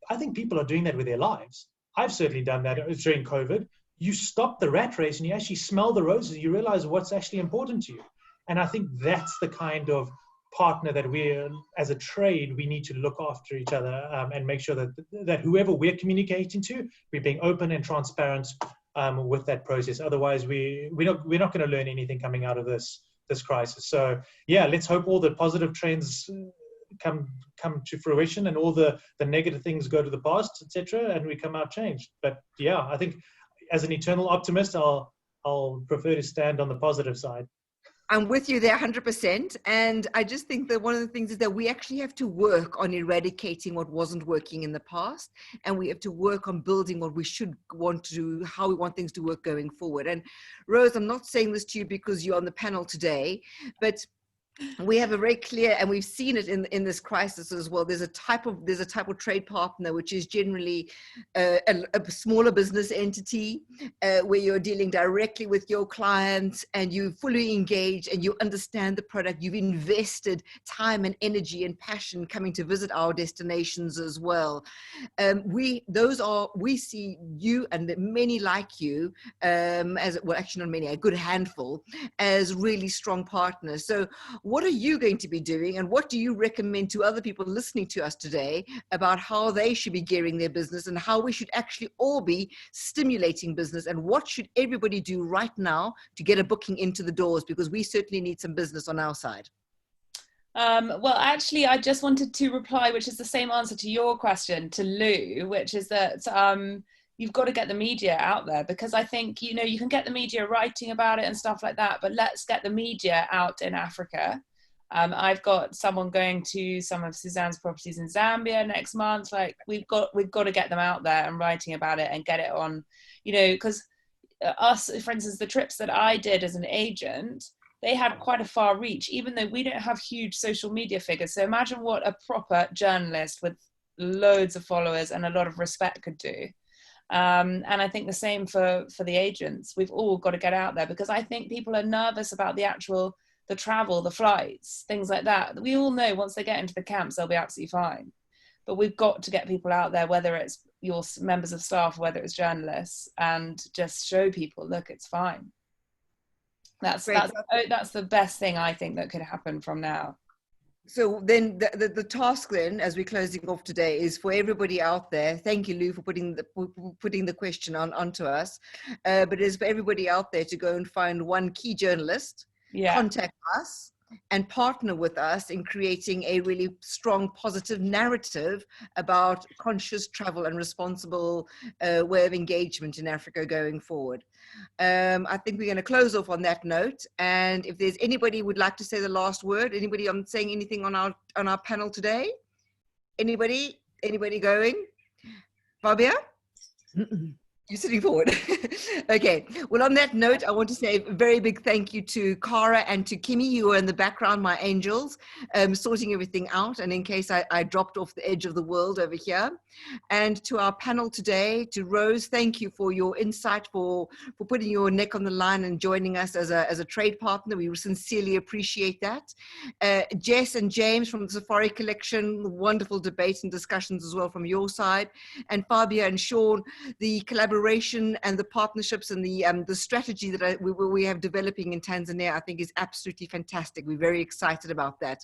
I think people are doing that with their lives. I've certainly done that during COVID. You stop the rat race and you actually smell the roses. You realize what's actually important to you. And I think that's the kind of partner that we're, as a trade, we need to look after each other and make sure that whoever we're communicating to, we're being open and transparent with that process. Otherwise, we're not going to learn anything coming out of this crisis. So yeah, let's hope all the positive trends come to fruition and all the negative things go to the past, etc., and we come out changed. But yeah, I think as an eternal optimist, I'll prefer to stand on the positive side. I'm with you there 100%. And I just think that one of the things is that we actually have to work on eradicating what wasn't working in the past. And we have to work on building what we should want to do, how we want things to work going forward. And Rose, I'm not saying this to you because you're on the panel today, but we have a very clear, and we've seen it in this crisis as well. There's a type of trade partner which is generally a smaller business entity where you're dealing directly with your clients and you fully engage and you understand the product. You've invested time and energy and passion coming to visit our destinations as well. We see you and many like you as well, actually not many, a good handful, as really strong partners. So what are you going to be doing, and what do you recommend to other people listening to us today about how they should be gearing their business and how we should actually all be stimulating business, and what should everybody do right now to get a booking into the doors, because we certainly need some business on our side? Well, actually, I just wanted to reply, which is the same answer to your question to Lou, which is that you've got to get the media out there, because I think, you know, you can get the media writing about it and stuff like that, but let's get the media out in Africa. I've got someone going to some of Suzanne's properties in Zambia next month. Like we've got to get them out there and writing about it and get it on, you know, because us, for instance, the trips that I did as an agent, they had quite a far reach, even though we don't have huge social media figures. So imagine what a proper journalist with loads of followers and a lot of respect could do. And I think the same for the agents. We've all got to get out there, because I think people are nervous about the travel, the flights, things like that. We all know once they get into the camps, they'll be absolutely fine. But we've got to get people out there, whether it's your members of staff, whether it's journalists, and just show people, look, it's fine. That's the best thing I think that could happen from now. So then the task then, as we're closing off today, is for everybody out there. Thank you, Lou, for putting the question onto us. But it is for everybody out there to go and find one key journalist, contact us, and partner with us in creating a really strong, positive narrative about conscious travel and responsible way of engagement in Africa going forward. I think we're going to close off on that note. And if there's anybody who would like to say the last word, anybody saying anything on our panel today? Anybody going? Fabia? You're sitting forward. Okay. Well, on that note, I want to say a very big thank you to Cara and to Kimmy, who are in the background, my angels, sorting everything out. And in case I dropped off the edge of the world over here. And to our panel today, to Rose, thank you for your insight, for putting your neck on the line and joining us as a trade partner. We sincerely appreciate that. Jess and James from the Safari Collection, wonderful debates and discussions as well from your side. And Fabia and Sean, the collaboration and the partnerships and the strategy that we have developing in Tanzania, I think is absolutely fantastic. We're very excited about that.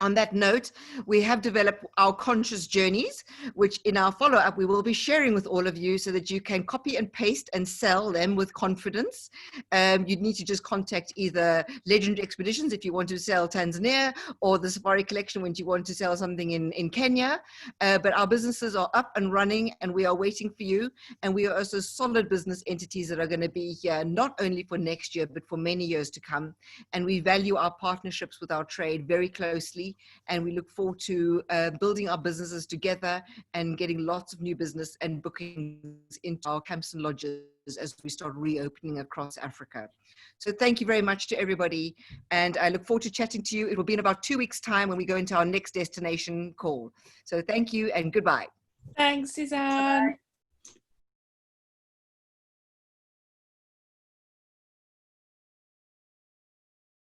On that note, we have developed our conscious journeys, which in our follow-up, we will be sharing with all of you so that you can copy and paste and sell them with confidence. You'd need to just contact either Legend Expeditions if you want to sell Tanzania, or the Safari Collection when you want to sell something in Kenya. But our businesses are up and running, and we are waiting for you. And we are also solid business entities that are going to be here not only for next year, but for many years to come. And we value our partnerships with our trade very closely. And we look forward to building our businesses together and getting lots of new business and bookings into our camps and lodges as we start reopening across Africa. So thank you very much to everybody. And I look forward to chatting to you. It will be in about 2 weeks' time when we go into our next destination call. So thank you and goodbye. Thanks, Suzanne. Bye.